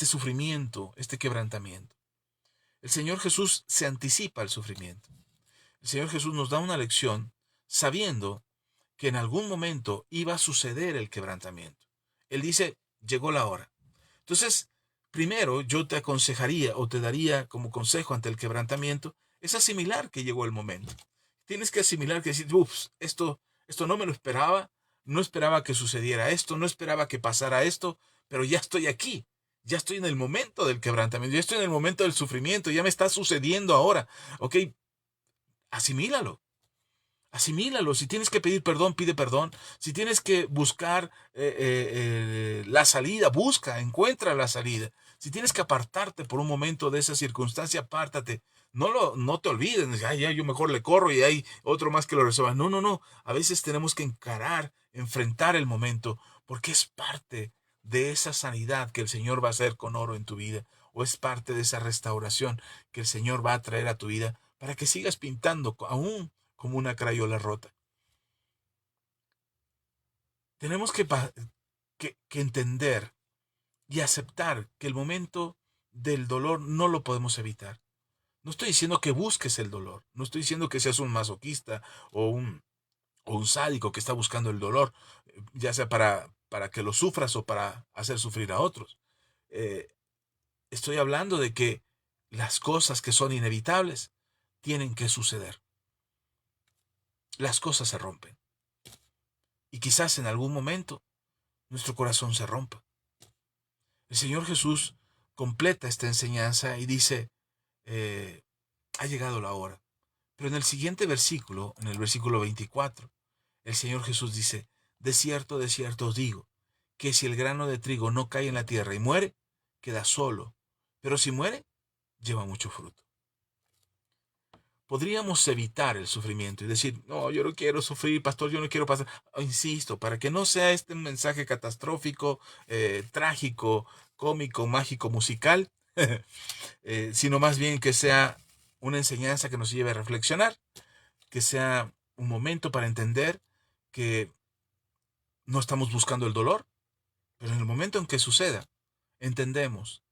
sufrimiento, este quebrantamiento? El Señor Jesús se anticipa al sufrimiento. El Señor Jesús nos da una lección sabiendo que en algún momento iba a suceder el quebrantamiento. Él dice, llegó la hora. Entonces, primero yo te aconsejaría o te daría como consejo ante el quebrantamiento, es asimilar que llegó el momento. Tienes que asimilar que decir, ups, esto no me lo esperaba, no esperaba que sucediera esto, no esperaba que pasara esto, pero ya estoy aquí. Ya estoy en el momento del quebrantamiento, ya estoy en el momento del sufrimiento, ya me está sucediendo ahora. Ok, asimílalo. Asimílalo. Si tienes que pedir perdón, pide perdón. Si tienes que buscar la salida, busca, encuentra la salida. Si tienes que apartarte por un momento de esa circunstancia, apártate. No te olvides. Ay, ya, yo mejor le corro y hay otro más que lo resuelva. No, no, no. A veces tenemos que encarar, enfrentar el momento, porque es parte de esa sanidad que el Señor va a hacer con oro en tu vida, o es parte de esa restauración que el Señor va a traer a tu vida para que sigas pintando aún como una crayola rota. Tenemos que entender y aceptar que el momento del dolor no lo podemos evitar. No estoy diciendo que busques el dolor, no estoy diciendo que seas un masoquista o un sádico que está buscando el dolor, ya sea para que lo sufras o para hacer sufrir a otros. Eh, Estoy hablando de que las cosas que son inevitables tienen que suceder. Las cosas se rompen. Y quizás en algún momento nuestro corazón se rompa. El Señor Jesús completa esta enseñanza y dice, eh, ha llegado la hora. Pero en el siguiente versículo, en el versículo 24, el Señor Jesús dice, de cierto os digo, que si el grano de trigo no cae en la tierra y muere, queda solo. Pero si muere, lleva mucho fruto. Podríamos evitar el sufrimiento y decir, no, yo no quiero sufrir, pastor, yo no quiero pasar. Insisto, para que no sea este un mensaje catastrófico, trágico, cómico, mágico, musical, sino más bien que sea una enseñanza que nos lleve a reflexionar, que sea un momento para entender que no estamos buscando el dolor, pero en el momento en que suceda, entendemos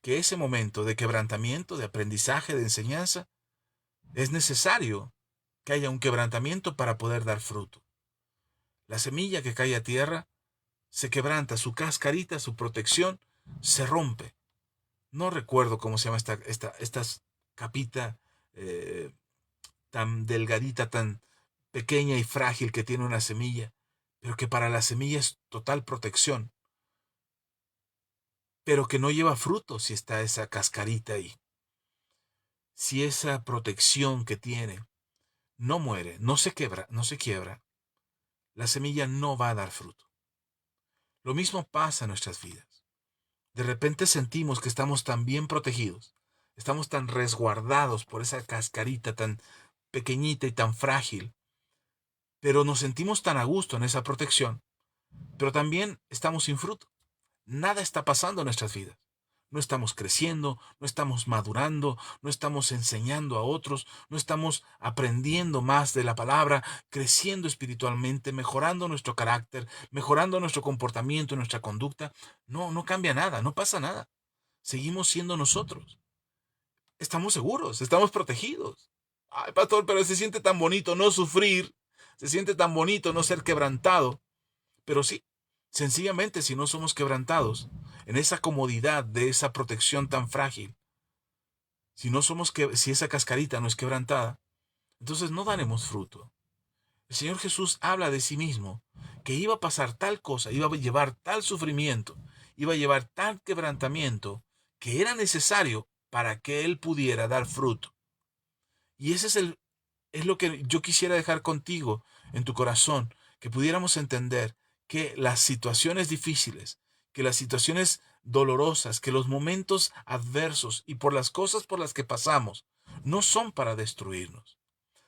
que ese momento de quebrantamiento, de aprendizaje, de enseñanza, es necesario que haya un quebrantamiento para poder dar fruto. La semilla que cae a tierra se quebranta, su cascarita, su protección, se rompe. No recuerdo cómo se llama esta capita eh, tan delgadita, tan pequeña y frágil que tiene una semilla, pero que para la semilla es total protección, pero que no lleva fruto si está esa cascarita ahí. Si esa protección que tiene no muere, no se quiebra, la semilla no va a dar fruto. Lo mismo pasa en nuestras vidas. De repente sentimos que estamos tan bien protegidos, estamos tan resguardados por esa cascarita tan pequeñita y tan frágil, pero nos sentimos tan a gusto en esa protección, pero también estamos sin fruto. Nada está pasando en nuestras vidas. No estamos creciendo, no estamos madurando, no estamos enseñando a otros, no estamos aprendiendo más de la palabra, creciendo espiritualmente, mejorando nuestro carácter, mejorando nuestro comportamiento y nuestra conducta. No, no cambia nada, no pasa nada. Seguimos siendo nosotros. Estamos seguros, estamos protegidos. Ay, pastor, pero se siente tan bonito no sufrir, se siente tan bonito no ser quebrantado. Pero sí, sencillamente si no somos quebrantados en esa comodidad de esa protección tan frágil, si esa cascarita no es quebrantada, entonces no daremos fruto. El Señor Jesús habla de sí mismo, que iba a pasar tal cosa, iba a llevar tal sufrimiento, iba a llevar tal quebrantamiento, que era necesario para que Él pudiera dar fruto. Y es lo que yo quisiera dejar contigo en tu corazón, que pudiéramos entender que las situaciones difíciles, que las situaciones dolorosas, que los momentos adversos y por las cosas por las que pasamos, no son para destruirnos,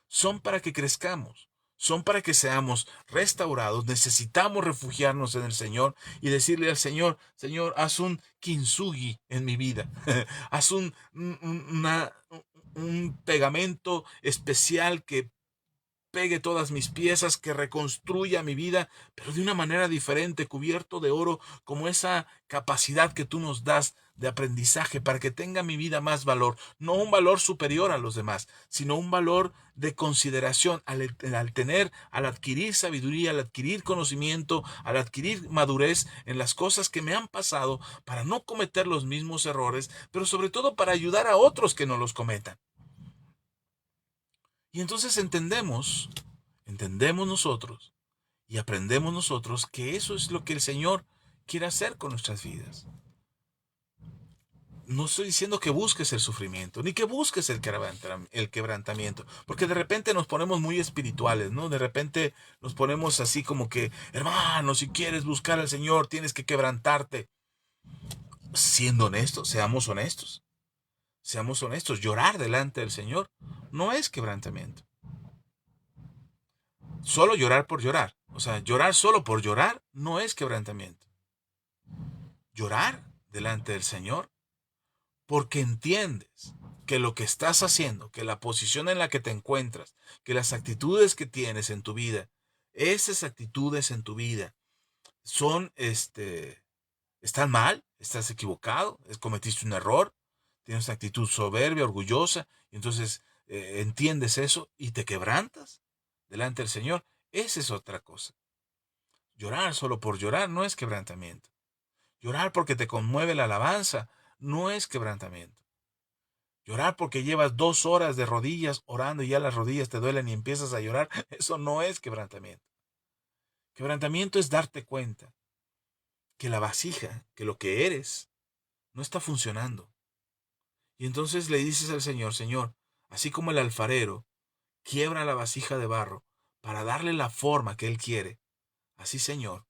son para que crezcamos, son para que seamos restaurados. Necesitamos refugiarnos en el Señor y decirle al Señor, Señor, haz un kintsugi en mi vida, haz un pegamento especial que pegue todas mis piezas, que reconstruya mi vida, pero de una manera diferente, cubierto de oro, como esa capacidad que tú nos das de aprendizaje para que tenga mi vida más valor, no un valor superior a los demás, sino un valor de consideración al adquirir sabiduría, al adquirir conocimiento, al adquirir madurez en las cosas que me han pasado, para no cometer los mismos errores, pero sobre todo para ayudar a otros que no los cometan. Y entonces entendemos nosotros y aprendemos nosotros que eso es lo que el Señor quiere hacer con nuestras vidas. No estoy diciendo que busques el sufrimiento, ni que busques el quebrantamiento, porque de repente nos ponemos muy espirituales, ¿no? De repente nos ponemos así como que, hermano, si quieres buscar al Señor, tienes que quebrantarte. Siendo honestos, seamos honestos, llorar delante del Señor no es quebrantamiento. Solo llorar por llorar. O sea, llorar solo por llorar no es quebrantamiento. Llorar delante del Señor porque entiendes que lo que estás haciendo, que la posición en la que te encuentras, que las actitudes que tienes en tu vida, esas actitudes en tu vida son, están mal, estás equivocado, cometiste un error, tienes una actitud soberbia, orgullosa, y entonces entiendes eso y te quebrantas delante del Señor. Esa es otra cosa. Llorar solo por llorar no es quebrantamiento. Llorar porque te conmueve la alabanza no es quebrantamiento. Llorar porque llevas 2 horas de rodillas orando y ya las rodillas te duelen y empiezas a llorar, eso no es quebrantamiento. Quebrantamiento es darte cuenta que la vasija, que lo que eres, no está funcionando. Y entonces le dices al Señor, Señor, así como el alfarero quiebra la vasija de barro para darle la forma que Él quiere, así, Señor,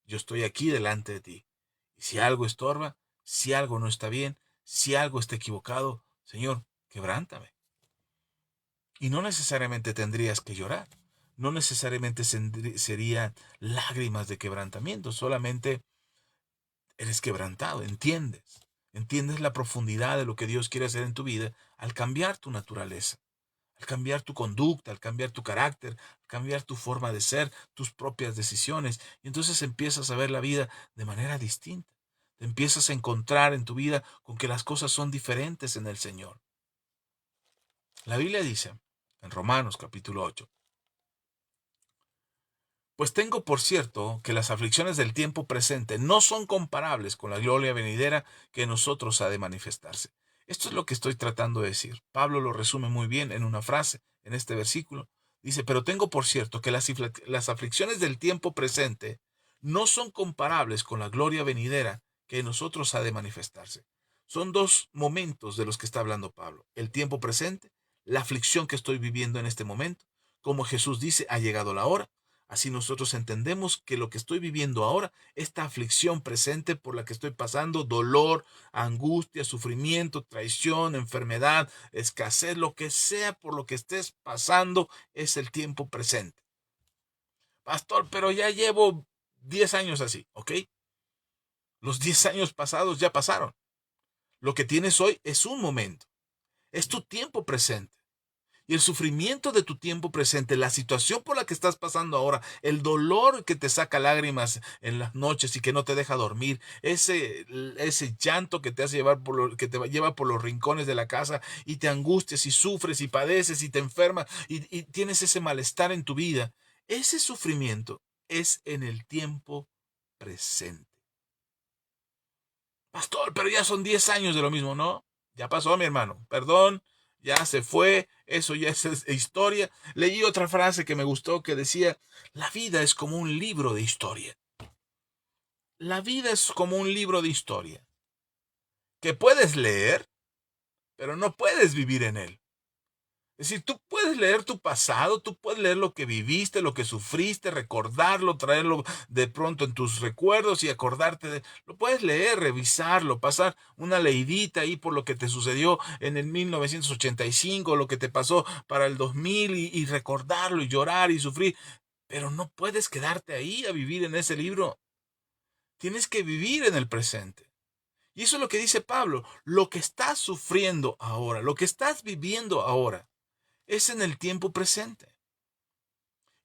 yo estoy aquí delante de ti. Y si algo estorba, si algo no está bien, si algo está equivocado, Señor, quebrántame. Y no necesariamente tendrías que llorar. No necesariamente serían lágrimas de quebrantamiento. Solamente eres quebrantado, entiendes. Entiendes la profundidad de lo que Dios quiere hacer en tu vida al cambiar tu naturaleza, al cambiar tu conducta, al cambiar tu carácter, al cambiar tu forma de ser, tus propias decisiones. Y entonces empiezas a ver la vida de manera distinta, Te empiezas a encontrar en tu vida con que las cosas son diferentes en el Señor. La Biblia dice, en Romanos capítulo 8, pues tengo por cierto que las aflicciones del tiempo presente no son comparables con la gloria venidera que en nosotros ha de manifestarse. Esto es lo que estoy tratando de decir. Pablo lo resume muy bien en una frase, en este versículo. Dice, pero tengo por cierto que las aflicciones del tiempo presente no son comparables con la gloria venidera que en nosotros ha de manifestarse. Son dos momentos de los que está hablando Pablo. El tiempo presente, la aflicción que estoy viviendo en este momento. Como Jesús dice, ha llegado la hora. Así nosotros entendemos que lo que estoy viviendo ahora, esta aflicción presente por la que estoy pasando, dolor, angustia, sufrimiento, traición, enfermedad, escasez, lo que sea por lo que estés pasando, es el tiempo presente. Pastor, pero ya llevo 10 años así, ¿ok? Los 10 años pasados ya pasaron. Lo que tienes hoy es un momento, es tu tiempo presente. Y el sufrimiento de tu tiempo presente, la situación por la que estás pasando ahora, el dolor que te saca lágrimas en las noches y que no te deja dormir, ese llanto que te hace llevar que te lleva por los rincones de la casa y te angustias y sufres y padeces y te enfermas y tienes ese malestar en tu vida, ese sufrimiento es en el tiempo presente. Pastor, pero ya son 10 años de lo mismo, ¿no? Ya pasó, mi hermano. Perdón, ya se fue. Eso ya es historia. Leí otra frase que me gustó que decía, la vida es como un libro de historia. La vida es como un libro de historia que puedes leer, pero no puedes vivir en él. Es decir, tú puedes leer tu pasado, tú puedes leer lo que viviste, lo que sufriste, recordarlo, traerlo de pronto en tus recuerdos y acordarte de... Lo puedes leer, revisarlo, pasar una leidita ahí por lo que te sucedió en el 1985, lo que te pasó para el 2000 y recordarlo y llorar y sufrir. Pero no puedes quedarte ahí a vivir en ese libro. Tienes que vivir en el presente. Y eso es lo que dice Pablo. Lo que estás sufriendo ahora, lo que estás viviendo ahora, es en el tiempo presente.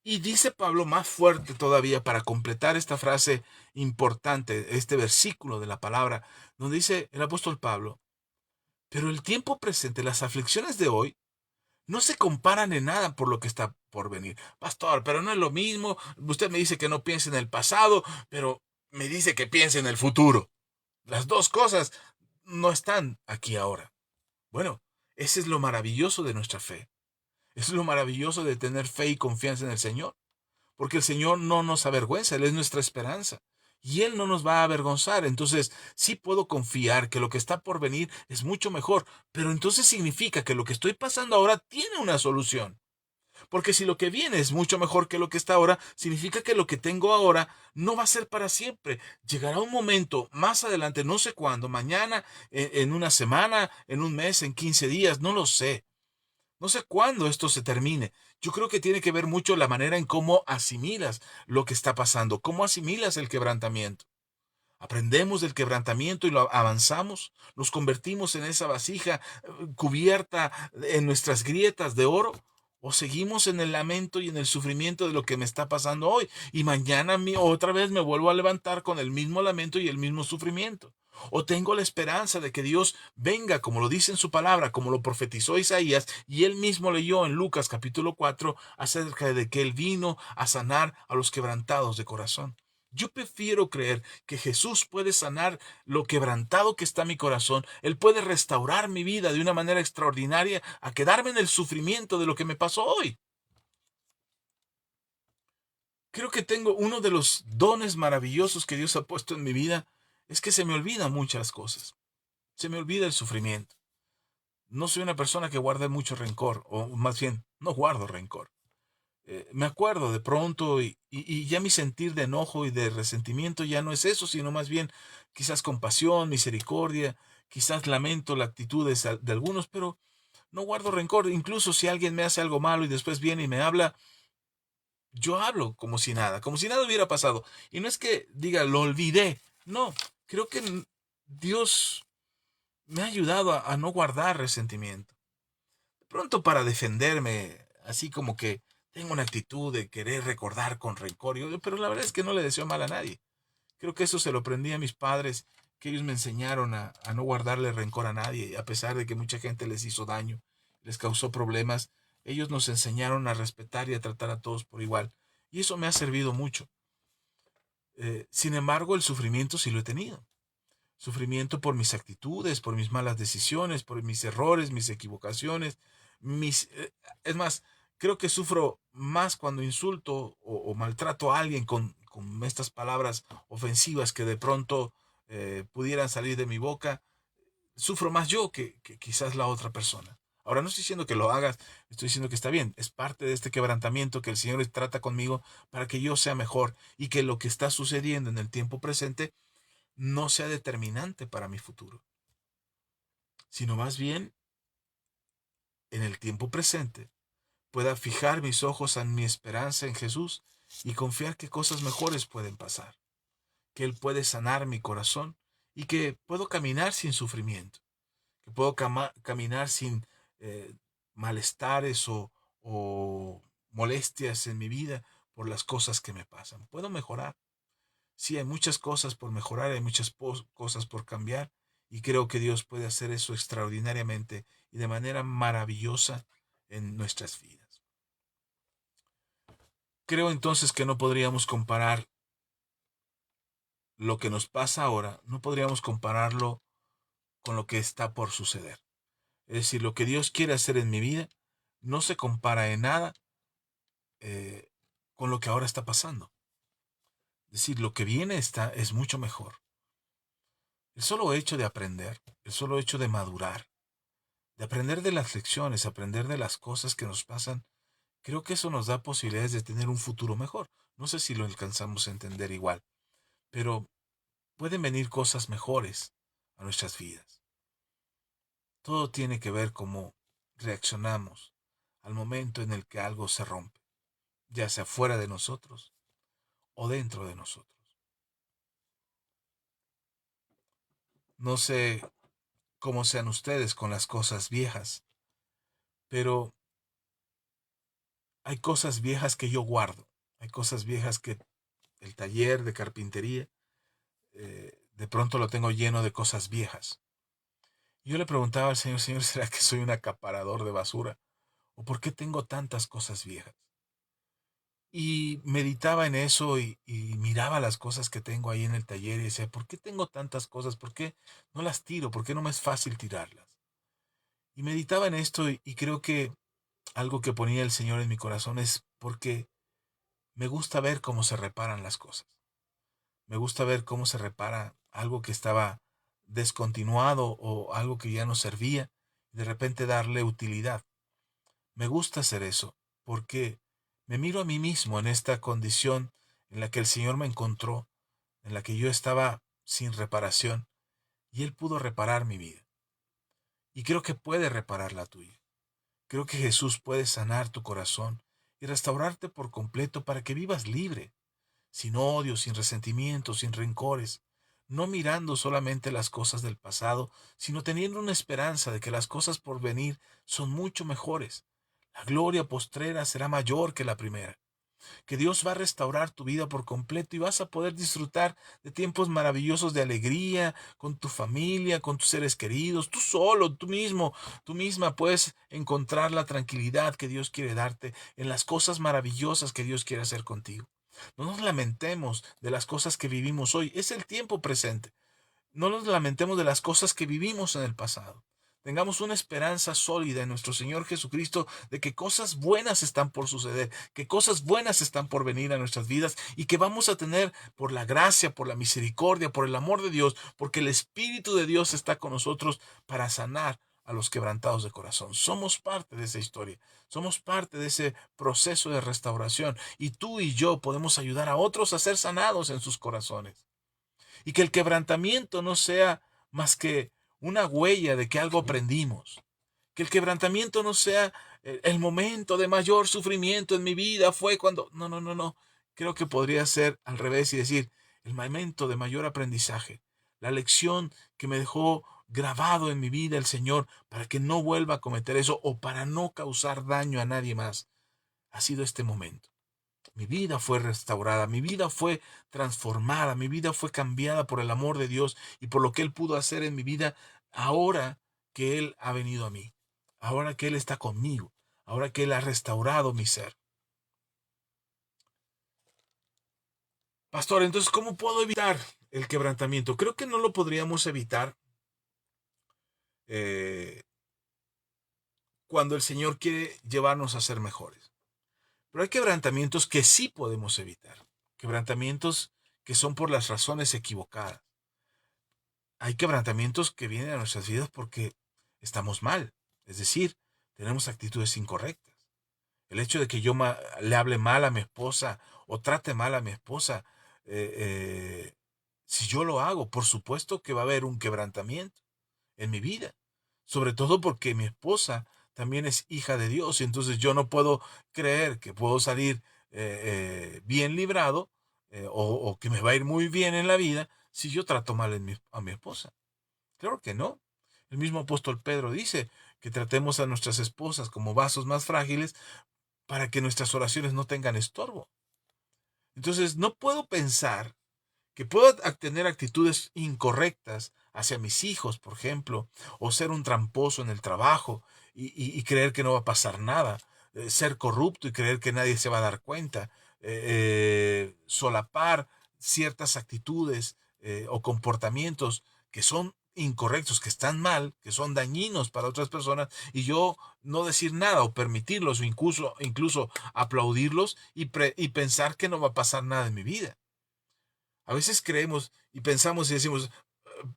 Y dice Pablo más fuerte todavía para completar esta frase importante, este versículo de la palabra, donde dice el apóstol Pablo, pero el tiempo presente, las aflicciones de hoy, no se comparan en nada por lo que está por venir. Pastor, pero no es lo mismo. Usted me dice que no piense en el pasado, pero me dice que piense en el futuro. Las dos cosas no están aquí ahora. Bueno, ese es lo maravilloso de nuestra fe. Es lo maravilloso de tener fe y confianza en el Señor, porque el Señor no nos avergüenza, Él es nuestra esperanza y Él no nos va a avergonzar. Entonces, sí puedo confiar que lo que está por venir es mucho mejor, pero entonces significa que lo que estoy pasando ahora tiene una solución. Porque si lo que viene es mucho mejor que lo que está ahora, significa que lo que tengo ahora no va a ser para siempre. Llegará un momento más adelante, no sé cuándo, mañana, en una semana, en un mes, en 15 días, no lo sé. No sé cuándo esto se termine. Yo creo que tiene que ver mucho la manera en cómo asimilas lo que está pasando, cómo asimilas el quebrantamiento. Aprendemos del quebrantamiento y lo avanzamos, nos convertimos en esa vasija cubierta en nuestras grietas de oro, o seguimos en el lamento y en el sufrimiento de lo que me está pasando hoy, y mañana otra vez me vuelvo a levantar con el mismo lamento y el mismo sufrimiento. O tengo la esperanza de que Dios venga, como lo dice en su palabra, como lo profetizó Isaías, y él mismo leyó en Lucas capítulo 4 acerca de que él vino a sanar a los quebrantados de corazón. Yo prefiero creer que Jesús puede sanar lo quebrantado que está mi corazón. Él puede restaurar mi vida de una manera extraordinaria a quedarme en el sufrimiento de lo que me pasó hoy. Creo que tengo uno de los dones maravillosos que Dios ha puesto en mi vida, es que se me olvidan muchas cosas. Se me olvida el sufrimiento. No soy una persona que guarde mucho rencor, o más bien, no guardo rencor. Me acuerdo de pronto y ya mi sentir de enojo y de resentimiento ya no es eso, sino más bien quizás compasión, misericordia, quizás lamento la actitud de algunos, pero no guardo rencor. Incluso si alguien me hace algo malo y después viene y me habla, yo hablo como si nada hubiera pasado. Y no es que diga, lo olvidé. No, creo que Dios me ha ayudado a no guardar resentimiento. De pronto para defenderme, así como que tengo una actitud de querer recordar con rencor, pero la verdad es que no le deseo mal a nadie. Creo que eso se lo aprendí a mis padres que ellos me enseñaron a no guardarle rencor a nadie, a pesar de que mucha gente les hizo daño, les causó problemas. Ellos nos enseñaron a respetar y a tratar a todos por igual. Y eso me ha servido mucho. Sin embargo, el sufrimiento sí lo he tenido. Sufrimiento por mis actitudes, por mis malas decisiones, por mis errores, mis equivocaciones. Es más, creo que sufro más cuando insulto o maltrato a alguien con estas palabras ofensivas que de pronto pudieran salir de mi boca. Sufro más yo que quizás la otra persona. Ahora no estoy diciendo que lo hagas, estoy diciendo que está bien. Es parte de este quebrantamiento que el Señor trata conmigo para que yo sea mejor y que lo que está sucediendo en el tiempo presente no sea determinante para mi futuro, sino más bien en el tiempo presente pueda fijar mis ojos en mi esperanza en Jesús y confiar que cosas mejores pueden pasar, que Él puede sanar mi corazón y que puedo caminar sin sufrimiento, que puedo caminar sin eh, malestares o molestias en mi vida por las cosas que me pasan. Puedo mejorar. Sí, hay muchas cosas por mejorar, hay muchas cosas por cambiar y creo que Dios puede hacer eso extraordinariamente y de manera maravillosa en nuestras vidas. Creo entonces que no podríamos comparar lo que nos pasa ahora, no podríamos compararlo con lo que está por suceder. Es decir, lo que Dios quiere hacer en mi vida no se compara en nada eh, con lo que ahora está pasando. Es decir, lo que viene es mucho mejor. El solo hecho de aprender, el solo hecho de madurar, de aprender de las lecciones, aprender de las cosas que nos pasan, creo que eso nos da posibilidades de tener un futuro mejor. No sé si lo alcanzamos a entender igual, pero pueden venir cosas mejores a nuestras vidas. Todo tiene que ver cómo reaccionamos al momento en el que algo se rompe, ya sea fuera de nosotros o dentro de nosotros. No sé cómo sean ustedes con las cosas viejas, pero hay cosas viejas que yo guardo. Hay cosas viejas que el taller de carpintería de pronto lo tengo lleno de cosas viejas. Yo le preguntaba al Señor, Señor, ¿será que soy un acaparador de basura? ¿O por qué tengo tantas cosas viejas? Y meditaba en eso y miraba las cosas que tengo ahí en el taller y decía, ¿por qué tengo tantas cosas? ¿Por qué no las tiro? ¿Por qué no me es fácil tirarlas? Y meditaba en esto y creo que algo que ponía el Señor en mi corazón es porque me gusta ver cómo se reparan las cosas. Me gusta ver cómo se repara algo que estaba descontinuado o algo que ya no servía y de repente darle utilidad. Me gusta hacer eso porque me miro a mí mismo en esta condición en la que el Señor me encontró, en la que yo estaba sin reparación y Él pudo reparar mi vida. Y creo que puede reparar la tuya. Creo que Jesús puede sanar tu corazón y restaurarte por completo para que vivas libre, sin odio, sin resentimiento, sin rencores, no mirando solamente las cosas del pasado, sino teniendo una esperanza de que las cosas por venir son mucho mejores. La gloria postrera será mayor que la primera, que Dios va a restaurar tu vida por completo y vas a poder disfrutar de tiempos maravillosos de alegría con tu familia, con tus seres queridos, tú solo, tú mismo, tú misma puedes encontrar la tranquilidad que Dios quiere darte en las cosas maravillosas que Dios quiere hacer contigo. No nos lamentemos de las cosas que vivimos hoy, es el tiempo presente. No nos lamentemos de las cosas que vivimos en el pasado. Tengamos una esperanza sólida en nuestro Señor Jesucristo de que cosas buenas están por suceder, que cosas buenas están por venir a nuestras vidas y que vamos a tener por la gracia, por la misericordia, por el amor de Dios, porque el Espíritu de Dios está con nosotros para sanar a los quebrantados de corazón. Somos parte de esa historia, somos parte de ese proceso de restauración y tú y yo podemos ayudar a otros a ser sanados en sus corazones. Y que el quebrantamiento no sea más que una huella de que algo aprendimos. Que el quebrantamiento no sea el momento de mayor sufrimiento en mi vida fue cuando... No, no, no, no. Creo que podría ser al revés y decir el momento de mayor aprendizaje. La lección que me dejó grabado en mi vida el Señor para que no vuelva a cometer eso o para no causar daño a nadie más. Ha sido este momento. Mi vida fue restaurada, mi vida fue transformada, mi vida fue cambiada por el amor de Dios y por lo que Él pudo hacer en mi vida ahora que Él ha venido a mí, ahora que Él está conmigo, ahora que Él ha restaurado mi ser. Pastor, entonces, ¿cómo puedo evitar el quebrantamiento? Creo que no lo podríamos evitar eh, cuando el Señor quiere llevarnos a ser mejores. Pero hay quebrantamientos que sí podemos evitar. Quebrantamientos que son por las razones equivocadas. Hay quebrantamientos que vienen a nuestras vidas porque estamos mal. Es decir, tenemos actitudes incorrectas. El hecho de que yo le hable mal a mi esposa o trate mal a mi esposa, eh, eh, si yo lo hago, por supuesto que va a haber un quebrantamiento en mi vida. Sobre todo porque mi esposa también es hija de Dios y entonces yo no puedo creer que puedo salir bien librado o que me va a ir muy bien en la vida si yo trato mal a mi esposa. Claro que no. El mismo apóstol Pedro dice que tratemos a nuestras esposas como vasos más frágiles para que nuestras oraciones no tengan estorbo. Entonces no puedo pensar que puedo tener actitudes incorrectas hacia mis hijos, por ejemplo, o ser un tramposo en el trabajo y creer que no va a pasar nada, ser corrupto y creer que nadie se va a dar cuenta, solapar ciertas actitudes o comportamientos que son incorrectos, que están mal, que son dañinos para otras personas, y yo no decir nada o permitirlos o incluso aplaudirlos y pensar que no va a pasar nada en mi vida. A veces creemos y pensamos y decimos,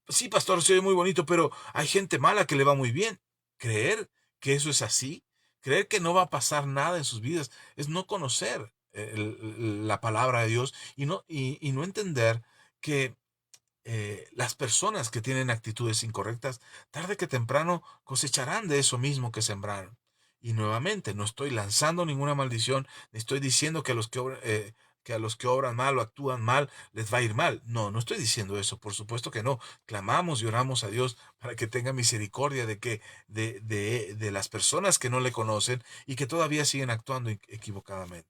sí, pastor, se oye muy bonito, pero hay gente mala que le va muy bien. Creer que eso es así, creer que no va a pasar nada en sus vidas, es no conocer la palabra de Dios y no entender que las personas que tienen actitudes incorrectas, tarde que temprano cosecharán de eso mismo que sembraron. Y nuevamente, no estoy lanzando ninguna maldición, ni estoy diciendo que que a los que obran mal o actúan mal les va a ir mal. No, no estoy diciendo eso, por supuesto que no. Clamamos y oramos a Dios para que tenga misericordia de las personas que no le conocen y que todavía siguen actuando equivocadamente.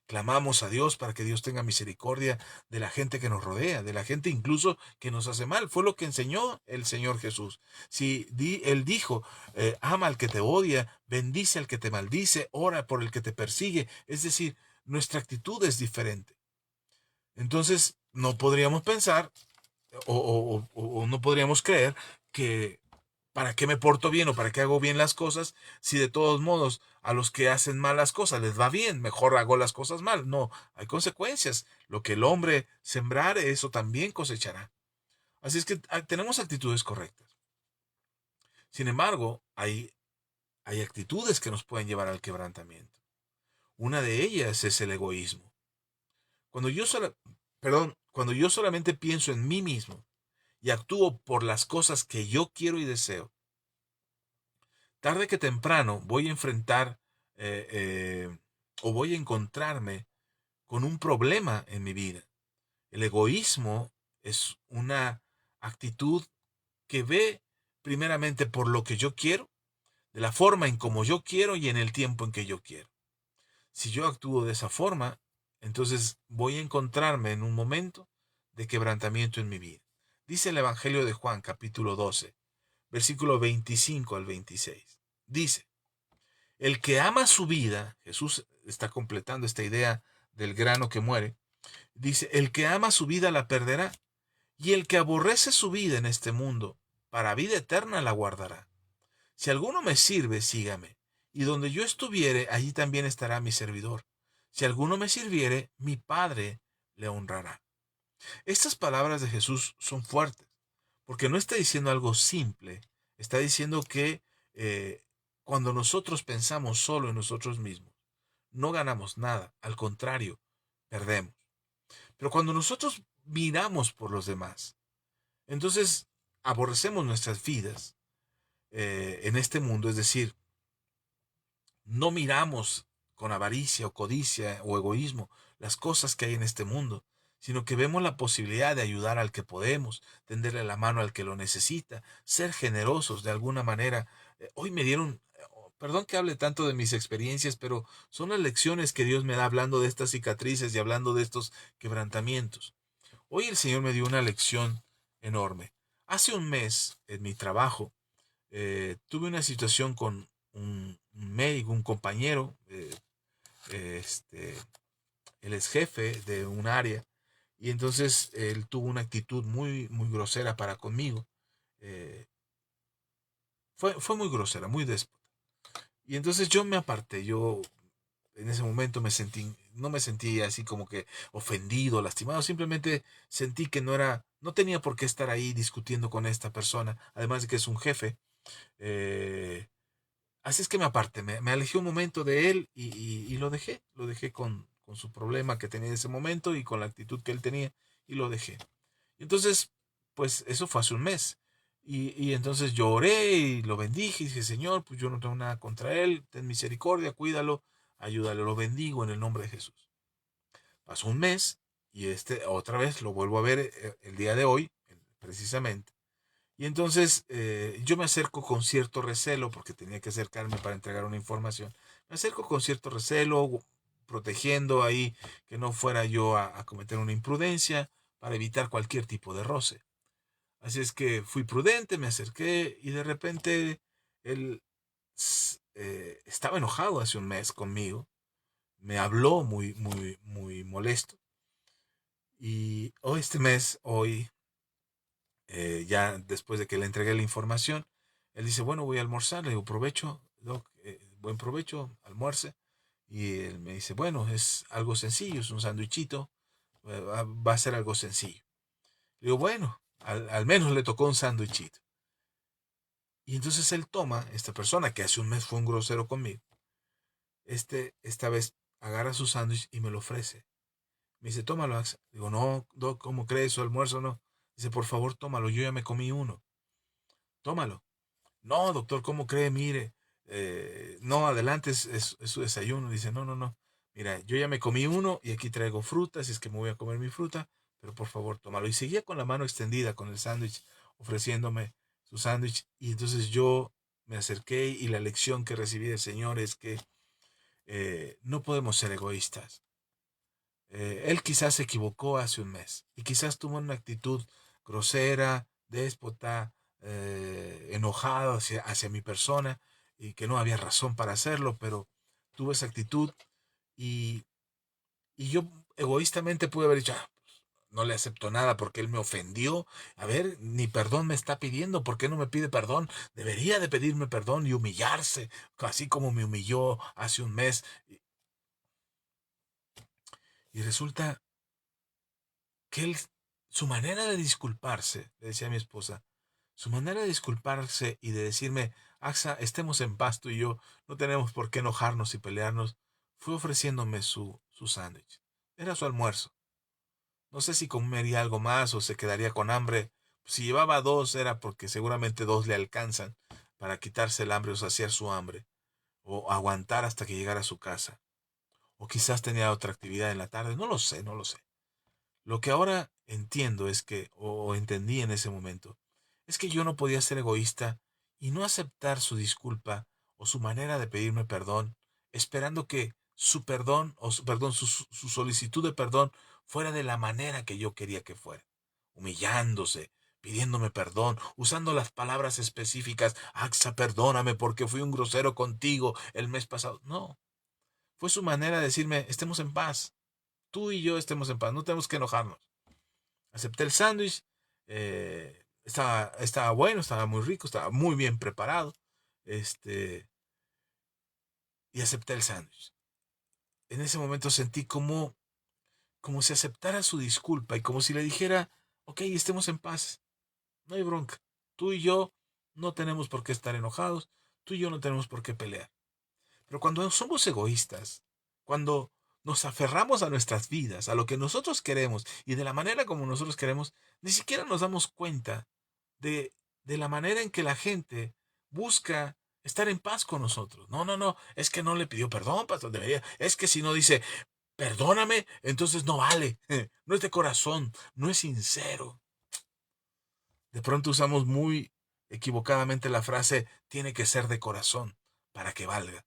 Clamamos a Dios para que Dios tenga misericordia de la gente que nos rodea, de la gente incluso que nos hace mal. Fue lo que enseñó el Señor Jesús. Si Él dijo, ama al que te odia, bendice al que te maldice, ora por el que te persigue. Es decir, nuestra actitud es diferente. Entonces, no podríamos pensar o no podríamos creer que ¿para qué me porto bien o para qué hago bien las cosas si de todos modos a los que hacen mal las cosas les va bien? Mejor hago las cosas mal. No, hay consecuencias. Lo que el hombre sembrare, eso también cosechará. Así es que tenemos actitudes correctas. Sin embargo, hay actitudes que nos pueden llevar al quebrantamiento. Una de ellas es el egoísmo. Cuando yo, cuando yo solamente pienso en mí mismo y actúo por las cosas que yo quiero y deseo, tarde que temprano voy a enfrentar eh, eh, o voy a encontrarme con un problema en mi vida. El egoísmo es una actitud que ve primeramente por lo que yo quiero, de la forma en como yo quiero y en el tiempo en que yo quiero. Si yo actúo de esa forma, entonces voy a encontrarme en un momento de quebrantamiento en mi vida. Dice el Evangelio de Juan, capítulo 12, versículo 25 al 26. Dice, el que ama su vida, Jesús está completando esta idea del grano que muere, dice, el que ama su vida la perderá, y el que aborrece su vida en este mundo, para vida eterna la guardará. Si alguno me sirve, sígame, y donde yo estuviere, allí también estará mi servidor. Si alguno me sirviere, mi Padre le honrará. Estas palabras de Jesús son fuertes, porque no está diciendo algo simple, está diciendo que cuando nosotros pensamos solo en nosotros mismos, no ganamos nada, al contrario, perdemos. Pero cuando nosotros miramos por los demás, entonces aborrecemos nuestras vidas en este mundo, es decir, no miramos con avaricia o codicia o egoísmo las cosas que hay en este mundo, sino que vemos la posibilidad de ayudar al que podemos, tenderle la mano al que lo necesita, ser generosos de alguna manera. Hoy me dieron, perdón que hable tanto de mis experiencias, pero son las lecciones que Dios me da hablando de estas cicatrices y hablando de estos quebrantamientos. Hoy el Señor me dio una lección enorme. Hace un mes, en mi trabajo, tuve una situación con un médico, un compañero, este, él es jefe de un área, y entonces él tuvo una actitud muy, muy grosera para conmigo. Eh, fue muy grosera, muy déspota. Y entonces yo me aparté, yo en ese momento no me sentí así como que ofendido, lastimado, simplemente sentí que no tenía por qué estar ahí discutiendo con esta persona, además de que es un jefe. eh, Así es que me aparté, me alejé un momento de él y lo dejé con su problema que tenía en ese momento y con la actitud que él tenía, y lo dejé. Entonces, pues eso fue hace un mes. Y entonces yo oré y lo bendije y dije, Señor, pues yo no tengo nada contra él, ten misericordia, cuídalo, ayúdale, lo bendigo en el nombre de Jesús. Pasó un mes y otra vez lo vuelvo a ver el día de hoy, precisamente. Y entonces yo me acerco con cierto recelo, porque tenía que acercarme para entregar una información. Me acerco con cierto recelo, protegiendo ahí que no fuera yo a cometer una imprudencia para evitar cualquier tipo de roce. Así es que fui prudente, me acerqué y de repente él estaba enojado hace un mes conmigo. Me habló muy, muy, muy molesto. Y hoy ya después de que le entregué la información, él dice, bueno, voy a almorzar. Le digo, provecho, Doc, buen provecho, almuerce. Y él me dice, bueno, es algo sencillo, es un sándwichito, va a ser algo sencillo. Le digo, bueno, al menos le tocó un sándwichito. Y entonces él toma, esta persona que hace un mes fue un grosero conmigo, esta vez agarra su sándwich y me lo ofrece. Me dice, tómalo, Axa. Digo, no, Doc, ¿cómo crees? Su almuerzo no. Dice, por favor, tómalo, yo ya me comí uno. Tómalo. No, doctor, ¿cómo cree? Mire, no, adelante, es su desayuno. Dice, no, no, no. Mira, yo ya me comí uno y aquí traigo frutas, y es que me voy a comer mi fruta, pero por favor, tómalo. Y seguía con la mano extendida, con el sándwich, ofreciéndome su sándwich. Y entonces yo me acerqué y la lección que recibí del Señor es que no podemos ser egoístas. Él quizás se equivocó hace un mes y quizás tuvo una actitud grosera, déspota, enojado hacia mi persona, y que no había razón para hacerlo, pero tuvo esa actitud, y, y yo egoístamente pude haber dicho, "Ah, no le acepto nada porque él me ofendió. A ver, ni perdón me está pidiendo, ¿por qué no me pide perdón? Debería de pedirme perdón y humillarse, así como me humilló hace un mes". Y resulta que su manera de disculparse, le decía a mi esposa, su manera de disculparse y de decirme, Axa, estemos en paz tú y yo, no tenemos por qué enojarnos y pelearnos, fue ofreciéndome su sándwich. Era su almuerzo. No sé si comería algo más o se quedaría con hambre. Si llevaba dos era porque seguramente dos le alcanzan para quitarse el hambre o saciar su hambre, o aguantar hasta que llegara a su casa. O quizás tenía otra actividad en la tarde, no lo sé, no lo sé. Lo que ahora entiendo es que, o entendí en ese momento, es que yo no podía ser egoísta y no aceptar su disculpa o su manera de pedirme perdón, esperando que su perdón, perdón, su solicitud de perdón fuera de la manera que yo quería que fuera, humillándose, pidiéndome perdón, usando las palabras específicas, Axa, perdóname porque fui un grosero contigo el mes pasado. No, fue su manera de decirme, estemos en paz, tú y yo estemos en paz, no tenemos que enojarnos. Acepté el sándwich, estaba bueno, estaba muy rico, estaba muy bien preparado, este, y acepté el sándwich. En ese momento sentí como si aceptara su disculpa y como si le dijera, ok, estemos en paz, no hay bronca. Tú y yo no tenemos por qué estar enojados, tú y yo no tenemos por qué pelear. Pero cuando somos egoístas, cuando nos aferramos a nuestras vidas, a lo que nosotros queremos y de la manera como nosotros queremos, ni siquiera nos damos cuenta de la manera en que la gente busca estar en paz con nosotros. No, no, no, es que no le pidió perdón, pastor, debería. Es que si no dice, perdóname, entonces no vale. No es de corazón, no es sincero. De pronto usamos muy equivocadamente la frase, tiene que ser de corazón. para que valga.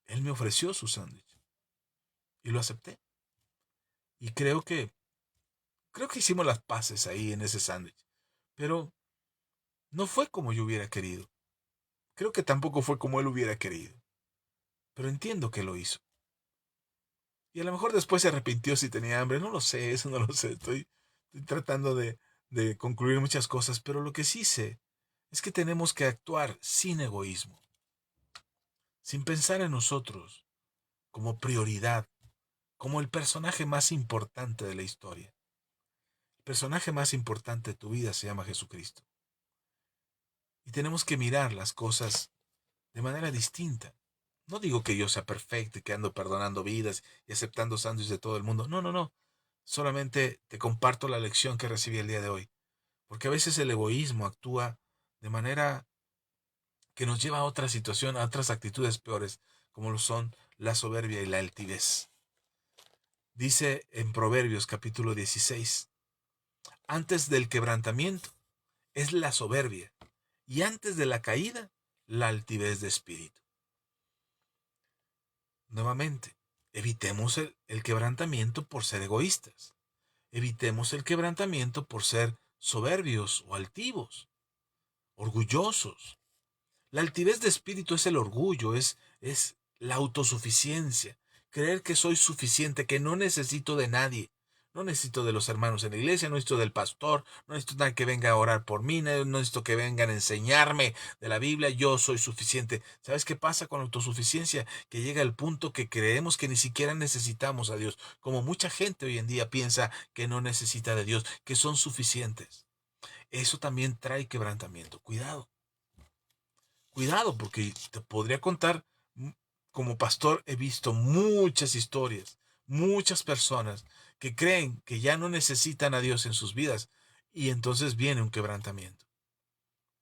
Él me ofreció su sándwich y lo acepté. Y creo que hicimos las paces ahí en ese sándwich. Pero no fue como yo hubiera querido. Creo que tampoco fue como él hubiera querido. Pero entiendo que lo hizo. Y a lo mejor después se arrepintió si tenía hambre. No lo sé, eso no lo sé. Estoy tratando de concluir muchas cosas. Pero lo que sí sé es que tenemos que actuar sin egoísmo, sin pensar en nosotros como prioridad, como el personaje más importante de la historia. El personaje más importante de tu vida se llama Jesucristo. Y tenemos que mirar las cosas de manera distinta. No digo que yo sea perfecto y que ando perdonando vidas y aceptando sándwiches de todo el mundo. No, no, no. Solamente te comparto la lección que recibí el día de hoy. Porque a veces el egoísmo actúa de manera que nos lleva a otra situación, a otras actitudes peores, como lo son la soberbia y la altivez. Dice en Proverbios capítulo 16, antes del quebrantamiento es la soberbia, y antes de la caída, la altivez de espíritu. Nuevamente, evitemos el quebrantamiento por ser egoístas. Evitemos el quebrantamiento por ser soberbios o altivos, orgullosos. La altivez de espíritu es el orgullo, es la autosuficiencia. Creer que soy suficiente, que no necesito de nadie. No necesito de los hermanos en la iglesia, no necesito del pastor, no necesito nadie que venga a orar por mí, no necesito que vengan a enseñarme de la Biblia, yo soy suficiente. ¿Sabes qué pasa con la autosuficiencia? Que llega el punto que creemos que ni siquiera necesitamos a Dios, como mucha gente hoy en día piensa que no necesita de Dios, que son suficientes. Eso también trae quebrantamiento. Cuidado. Cuidado, porque te podría contar, como pastor he visto muchas historias, muchas personas que creen que ya no necesitan a Dios en sus vidas y entonces viene un quebrantamiento.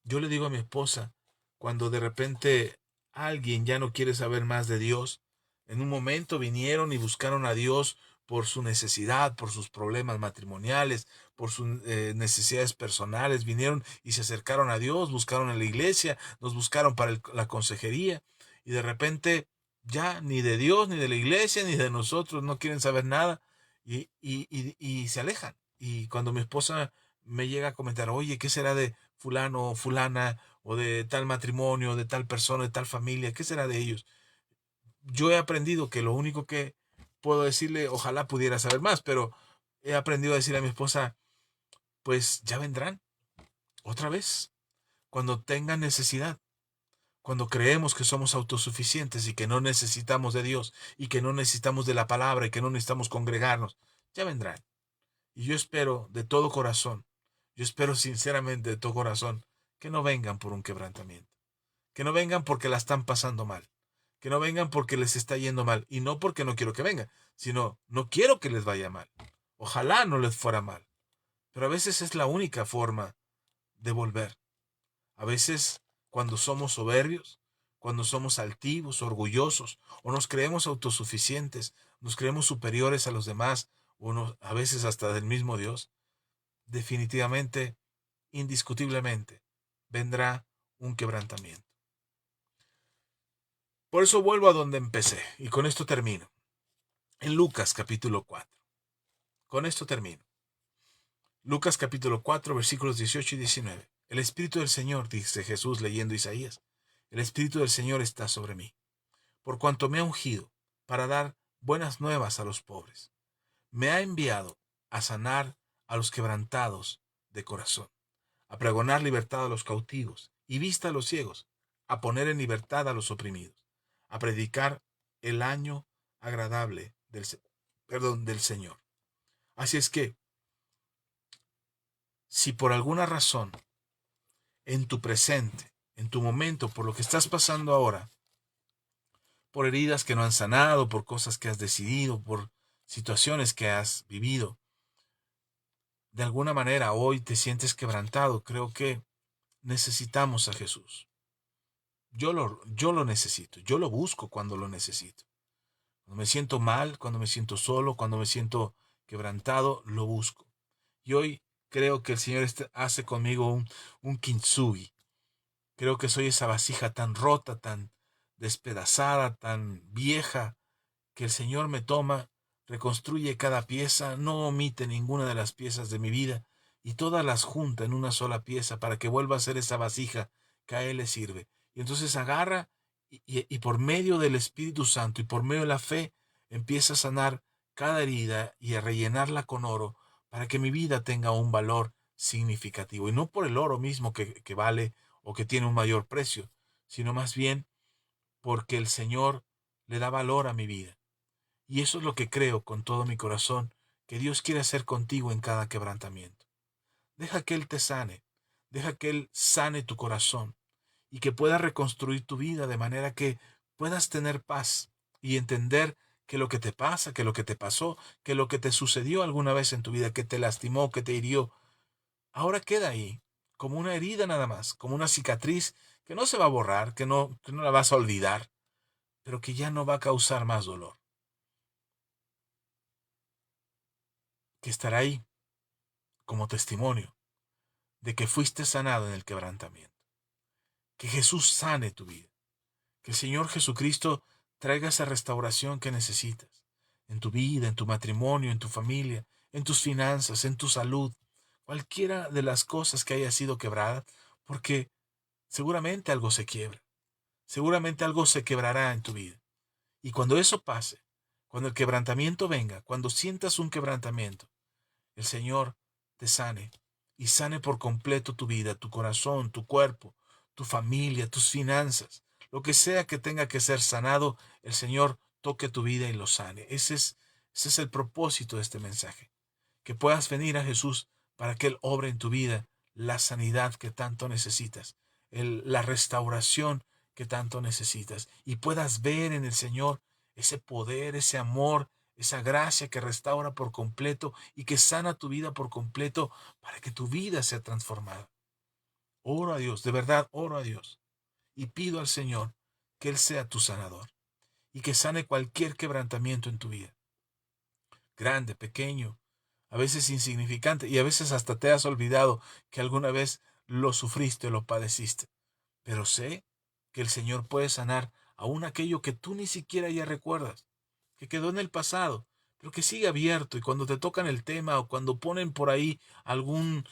Yo le digo a mi esposa, cuando de repente alguien ya no quiere saber más de Dios, en un momento vinieron y buscaron a Dios por su necesidad, por sus problemas matrimoniales, por sus necesidades personales, vinieron y se acercaron a Dios, buscaron a la iglesia, nos buscaron para la consejería y de repente ya ni de Dios, ni de la iglesia, ni de nosotros no quieren saber nada y se alejan. Y cuando mi esposa me llega a comentar, oye, ¿qué será de fulano o fulana o de tal matrimonio, de tal persona, de tal familia? ¿Qué será de ellos? Yo he aprendido que lo único que puedo decirle, ojalá pudiera saber más, pero he aprendido a decirle a mi esposa, pues ya vendrán otra vez, cuando tengan necesidad, cuando creemos que somos autosuficientes y que no necesitamos de Dios y que no necesitamos de la palabra y que no necesitamos congregarnos, ya vendrán. Y yo espero de todo corazón, yo espero sinceramente de todo corazón que no vengan por un quebrantamiento, que no vengan porque la están pasando mal, que no vengan porque les está yendo mal, y no porque no quiero que vengan, sino no quiero que les vaya mal. Ojalá no les fuera mal, pero a veces es la única forma de volver. A veces cuando somos soberbios, cuando somos altivos, orgullosos, o nos creemos autosuficientes, nos creemos superiores a los demás, a veces hasta del mismo Dios, definitivamente, indiscutiblemente, vendrá un quebrantamiento. Por eso vuelvo a donde empecé, y con esto termino. En Lucas capítulo 4. Con esto termino. Lucas capítulo 4, versículos 18 y 19. El Espíritu del Señor, dice Jesús leyendo Isaías, el Espíritu del Señor está sobre mí, por cuanto me ha ungido para dar buenas nuevas a los pobres. Me ha enviado a sanar a los quebrantados de corazón, a pregonar libertad a los cautivos y vista a los ciegos, a poner en libertad a los oprimidos, a predicar el año agradable del Señor. Así es que, si por alguna razón, en tu presente, en tu momento, por lo que estás pasando ahora, por heridas que no han sanado, por cosas que has decidido, por situaciones que has vivido, de alguna manera hoy te sientes quebrantado, creo que necesitamos a Jesús. Yo lo necesito, yo lo busco cuando lo necesito. Cuando me siento mal, cuando me siento solo, cuando me siento quebrantado, lo busco. Y hoy creo que el Señor hace conmigo un kintsugi, Creo que soy esa vasija tan rota, tan despedazada, tan vieja, que el Señor me toma, reconstruye cada pieza, no omite ninguna de las piezas de mi vida y todas las junta en una sola pieza para que vuelva a ser esa vasija que a Él le sirve. Y entonces agarra y por medio del Espíritu Santo y por medio de la fe empieza a sanar cada herida y a rellenarla con oro para que mi vida tenga un valor significativo. Y no por el oro mismo que vale o que tiene un mayor precio, sino más bien porque el Señor le da valor a mi vida. Y eso es lo que creo con todo mi corazón, que Dios quiere hacer contigo en cada quebrantamiento. Deja que Él te sane, deja que Él sane tu corazón y que pueda reconstruir tu vida de manera que puedas tener paz y entender que lo que te pasa, que lo que te pasó, que lo que te sucedió alguna vez en tu vida, que te lastimó, que te hirió, ahora queda ahí, como una herida nada más, como una cicatriz que no se va a borrar, que no la vas a olvidar, pero que ya no va a causar más dolor, que estará ahí como testimonio de que fuiste sanado en el quebrantamiento. Que Jesús sane tu vida. Que el Señor Jesucristo traiga esa restauración que necesitas en tu vida, en tu matrimonio, en tu familia, en tus finanzas, en tu salud, cualquiera de las cosas que haya sido quebrada, porque seguramente algo se quiebra, seguramente algo se quebrará en tu vida. Y cuando eso pase, cuando el quebrantamiento venga, cuando sientas un quebrantamiento, el Señor te sane y sane por completo tu vida, tu corazón, tu cuerpo, tu familia, tus finanzas. Lo que sea que tenga que ser sanado, el Señor toque tu vida y lo sane. Ese es el propósito de este mensaje. Que puedas venir a Jesús para que Él obre en tu vida la sanidad que tanto necesitas, la restauración que tanto necesitas y puedas ver en el Señor ese poder, ese amor, esa gracia que restaura por completo y que sana tu vida por completo para que tu vida sea transformada. Oro a Dios, de verdad oro a Dios y pido al Señor que Él sea tu sanador y que sane cualquier quebrantamiento en tu vida, grande, pequeño, a veces insignificante y a veces hasta te has olvidado que alguna vez lo sufriste o lo padeciste. Pero sé que el Señor puede sanar aún aquello que tú ni siquiera ya recuerdas, que quedó en el pasado, pero que sigue abierto y cuando te tocan el tema o cuando ponen por ahí algún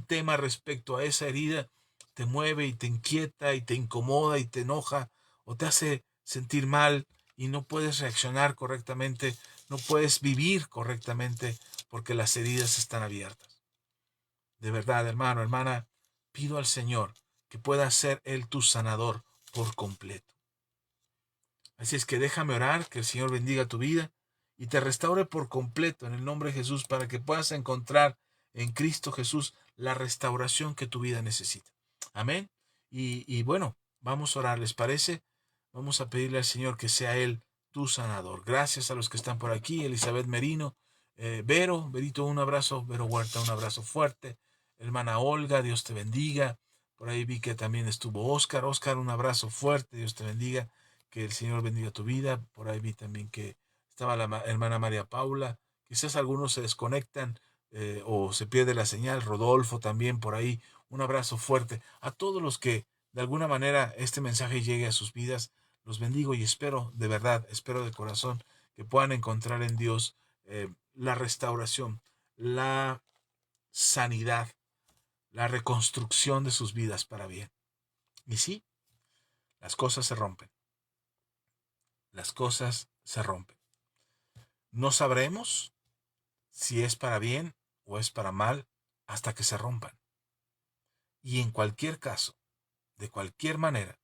tema respecto a esa herida, te mueve y te inquieta y te incomoda y te enoja o te hace sentir mal y no puedes reaccionar correctamente, no puedes vivir correctamente porque las heridas están abiertas. De verdad, hermano, hermana, pido al Señor que pueda ser Él tu sanador por completo. Así es que déjame orar, que el Señor bendiga tu vida y te restaure por completo en el nombre de Jesús para que puedas encontrar en Cristo Jesús la restauración que tu vida necesita. Amén. Y bueno, vamos a orar, ¿les parece? Vamos a pedirle al Señor que sea Él tu sanador. Gracias a los que están por aquí, Elizabeth Merino, Verito, un abrazo, Vero Huerta, un abrazo fuerte. Hermana Olga, Dios te bendiga. Por ahí vi que también estuvo Oscar, un abrazo fuerte, Dios te bendiga. Que el Señor bendiga tu vida. Por ahí vi también que estaba la hermana María Paula. Quizás algunos se desconectan o se pierde la señal. Rodolfo también por ahí. Un abrazo fuerte. A todos los que de alguna manera este mensaje llegue a sus vidas, los bendigo y espero, de verdad, espero de corazón que puedan encontrar en Dios la restauración, la sanidad, la reconstrucción de sus vidas para bien. Y sí, las cosas se rompen. Las cosas se rompen. No sabremos si es para bien o es para mal hasta que se rompan. Y en cualquier caso, de cualquier manera,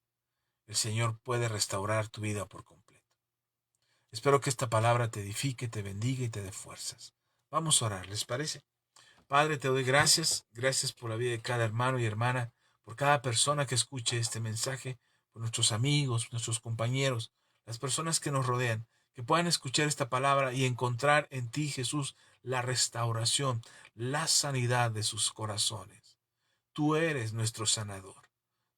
el Señor puede restaurar tu vida por completo. Espero que esta palabra te edifique, te bendiga y te dé fuerzas. Vamos a orar, ¿les parece? Padre, te doy gracias. Gracias por la vida de cada hermano y hermana, por cada persona que escuche este mensaje, por nuestros amigos, nuestros compañeros, las personas que nos rodean, que puedan escuchar esta palabra y encontrar en ti, Jesús, la restauración, la sanidad de sus corazones. Tú eres nuestro sanador.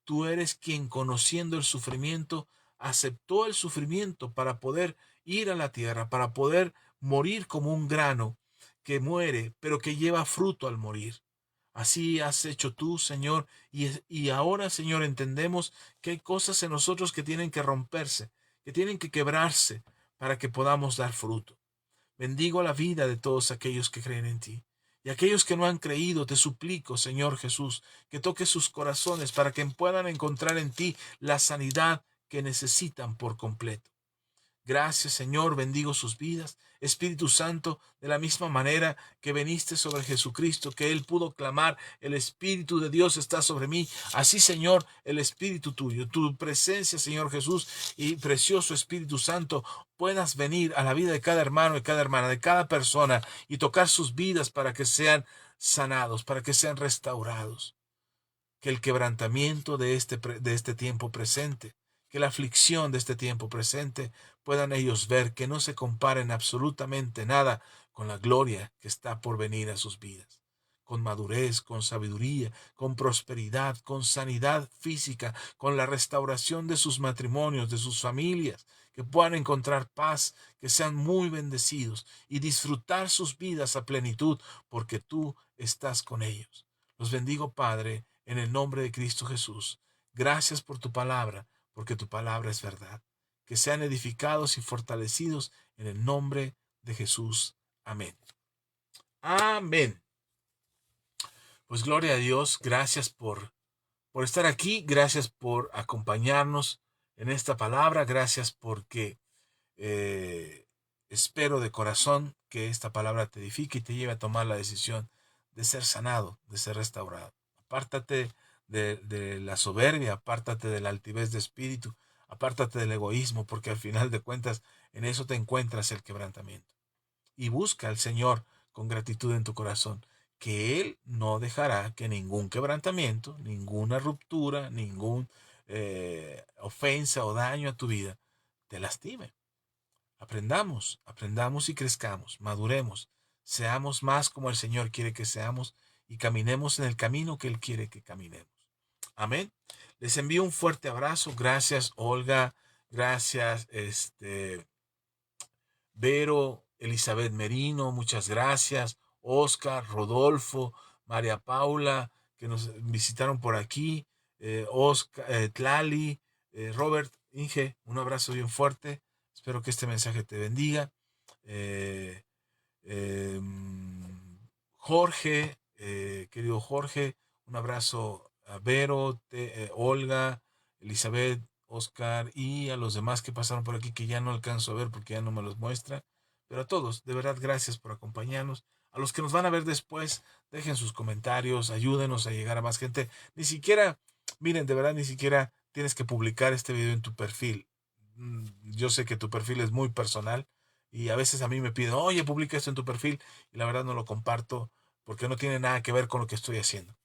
Tú eres quien, conociendo el sufrimiento, aceptó el sufrimiento para poder ir a la tierra, para poder morir como un grano que muere, pero que lleva fruto al morir. Así has hecho tú, Señor, y ahora, Señor, entendemos que hay cosas en nosotros que tienen que romperse, que tienen que quebrarse para que podamos dar fruto. Bendigo la vida de todos aquellos que creen en ti. Y aquellos que no han creído, te suplico, Señor Jesús, que toques sus corazones para que puedan encontrar en ti la sanidad que necesitan por completo. Gracias, Señor, bendigo sus vidas. Espíritu Santo, de la misma manera que veniste sobre Jesucristo, que Él pudo clamar, el Espíritu de Dios está sobre mí. Así, Señor, el Espíritu tuyo, tu presencia, Señor Jesús, y precioso Espíritu Santo, puedas venir a la vida de cada hermano y cada hermana, de cada persona, y tocar sus vidas para que sean sanados, para que sean restaurados. Que el quebrantamiento de este tiempo presente, que la aflicción de este tiempo presente, puedan ellos ver que no se comparen absolutamente nada con la gloria que está por venir a sus vidas. Con madurez, con sabiduría, con prosperidad, con sanidad física, con la restauración de sus matrimonios, de sus familias, que puedan encontrar paz, que sean muy bendecidos y disfrutar sus vidas a plenitud, porque tú estás con ellos. Los bendigo, Padre, en el nombre de Cristo Jesús. Gracias por tu palabra, porque tu palabra es verdad. Que sean edificados y fortalecidos en el nombre de Jesús. Amén. Amén. Pues gloria a Dios. Gracias por estar aquí. Gracias por acompañarnos en esta palabra. Gracias porque espero de corazón que esta palabra te edifique y te lleve a tomar la decisión de ser sanado, de ser restaurado. Apártate de la soberbia, apártate de la altivez de espíritu, apártate del egoísmo, porque al final de cuentas en eso te encuentras el quebrantamiento. Y busca al Señor con gratitud en tu corazón, que Él no dejará que ningún quebrantamiento, ninguna ruptura, ningún ofensa o daño a tu vida te lastime. Aprendamos y crezcamos, maduremos, seamos más como el Señor quiere que seamos y caminemos en el camino que Él quiere que caminemos. Amén. Les envío un fuerte abrazo. Gracias, Olga. Gracias, Vero, Elizabeth Merino. Muchas gracias. Oscar, Rodolfo, María Paula, que nos visitaron por aquí. Oscar, Tlali, Robert, Inge, un abrazo bien fuerte. Espero que este mensaje te bendiga. Eh, eh, Jorge, querido Jorge, un abrazo a Vero, Olga, Elizabeth, Oscar y a los demás que pasaron por aquí que ya no alcanzo a ver porque ya no me los muestra. Pero a todos, de verdad, gracias por acompañarnos. A los que nos van a ver después, dejen sus comentarios, ayúdenos a llegar a más gente. Ni siquiera, miren, de verdad, ni siquiera tienes que publicar este video en tu perfil. Yo sé que tu perfil es muy personal y a veces a mí me piden, oye, publica esto en tu perfil, y la verdad no lo comparto porque no tiene nada que ver con lo que estoy haciendo.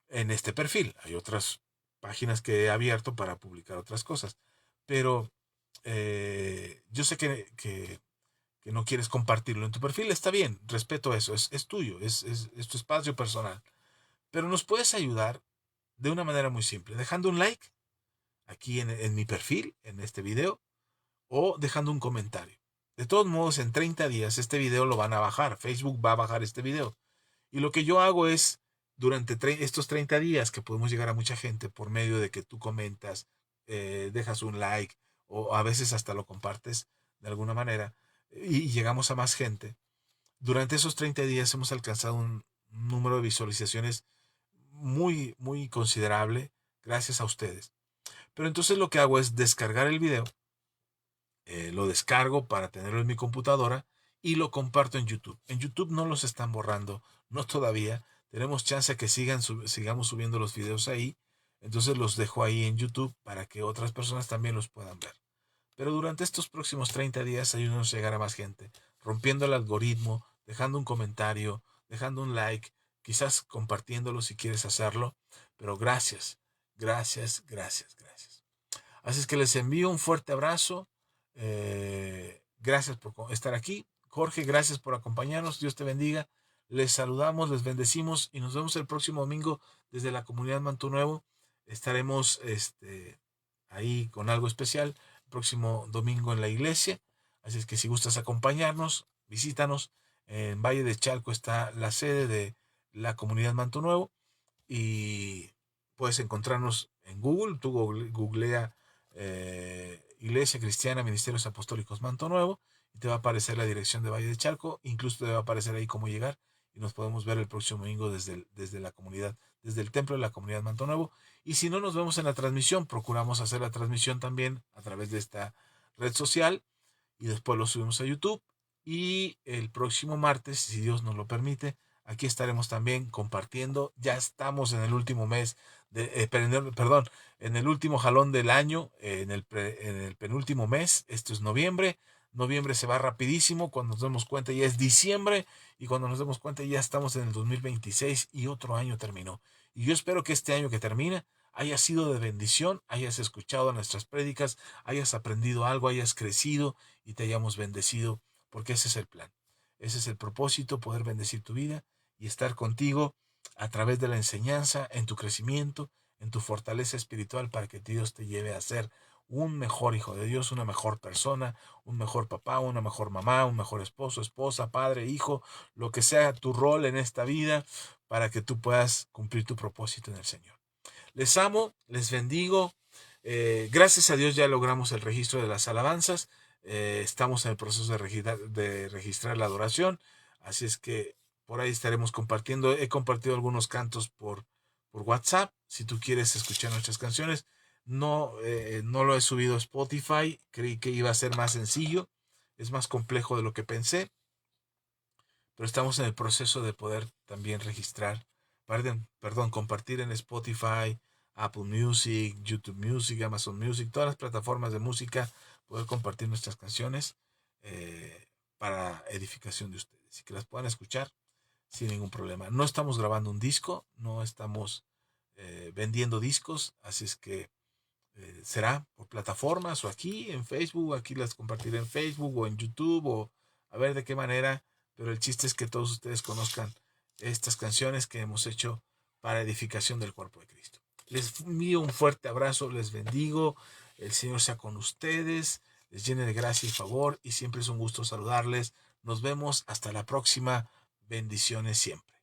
En este perfil hay otras páginas que he abierto para publicar otras cosas, pero yo sé que no quieres compartirlo en tu perfil, está bien, respeto eso, es tuyo, es tu espacio personal, pero nos puedes ayudar de una manera muy simple, dejando un like aquí en mi perfil, en este video, o dejando un comentario. De todos modos, en 30 días este video lo van a bajar. Facebook va a bajar este video. Y lo que yo hago es, durante estos 30 días, que podemos llegar a mucha gente por medio de que tú comentas, dejas un like, o a veces hasta lo compartes de alguna manera, y llegamos a más gente. Durante esos 30 días hemos alcanzado un número de visualizaciones muy, muy considerable gracias a ustedes. Pero entonces lo que hago es descargar el video, lo descargo para tenerlo en mi computadora y lo comparto en YouTube. En YouTube no los están borrando, no todavía. Tenemos chance a que sigamos subiendo los videos ahí. Entonces los dejo ahí en YouTube para que otras personas también los puedan ver. Pero durante estos próximos 30 días ayúdenos a llegar a más gente, rompiendo el algoritmo, dejando un comentario, dejando un like, quizás compartiéndolo si quieres hacerlo. Pero gracias, gracias, gracias, gracias. Así es que les envío un fuerte abrazo. Gracias por estar aquí. Jorge, gracias por acompañarnos. Dios te bendiga. Les saludamos, les bendecimos y nos vemos el próximo domingo desde la comunidad Manto Nuevo. Estaremos ahí con algo especial el próximo domingo en la iglesia. Así es que si gustas acompañarnos, visítanos. En Valle de Chalco está la sede de la comunidad Manto Nuevo, y puedes encontrarnos en Google. Tú googlea Iglesia Cristiana Ministerios Apostólicos Manto Nuevo y te va a aparecer la dirección de Valle de Chalco. Incluso te va a aparecer ahí cómo llegar y nos podemos ver el próximo domingo desde la comunidad, desde el templo de la comunidad Manto Nuevo. Y si no nos vemos en la transmisión, procuramos hacer la transmisión también a través de esta red social y después lo subimos a YouTube. Y el próximo martes, si Dios nos lo permite, aquí estaremos también compartiendo. Ya estamos en el último mes, perdón, en el último jalón del año, en el penúltimo mes. Esto es noviembre. Noviembre se va rapidísimo. Cuando nos demos cuenta ya es diciembre. Y cuando nos demos cuenta ya estamos en el 2026 y otro año terminó. Y yo espero que este año que termina haya sido de bendición, hayas escuchado nuestras prédicas, hayas aprendido algo, hayas crecido y te hayamos bendecido, porque ese es el plan. Ese es el propósito, poder bendecir tu vida y estar contigo a través de la enseñanza, en tu crecimiento, en tu fortaleza espiritual, para que Dios te lleve a ser un mejor hijo de Dios, una mejor persona, un mejor papá, una mejor mamá, un mejor esposo, esposa, padre, hijo, lo que sea tu rol en esta vida, para que tú puedas cumplir tu propósito en el Señor. Les amo, les bendigo. Gracias a Dios ya logramos el registro de las alabanzas. Estamos en el proceso de registrar la adoración. Así es que por ahí estaremos compartiendo. He compartido algunos cantos por WhatsApp. Si tú quieres escuchar nuestras canciones, no lo he subido a Spotify. Creí que iba a ser más sencillo. Es más complejo de lo que pensé. Pero estamos en el proceso de poder también registrar, compartir en Spotify, Apple Music, YouTube Music, Amazon Music, todas las plataformas de música, poder compartir nuestras canciones para edificación de ustedes y que las puedan escuchar sin ningún problema. No estamos grabando un disco, no estamos vendiendo discos, así es que será por plataformas o aquí en Facebook. Aquí las compartiré en Facebook o en YouTube, o a ver de qué manera, pero el chiste es que todos ustedes conozcan estas canciones que hemos hecho para edificación del cuerpo de Cristo. Les envío un fuerte abrazo, les bendigo, el Señor sea con ustedes, les llene de gracia y favor, y siempre es un gusto saludarles. Nos vemos hasta la próxima. Bendiciones siempre.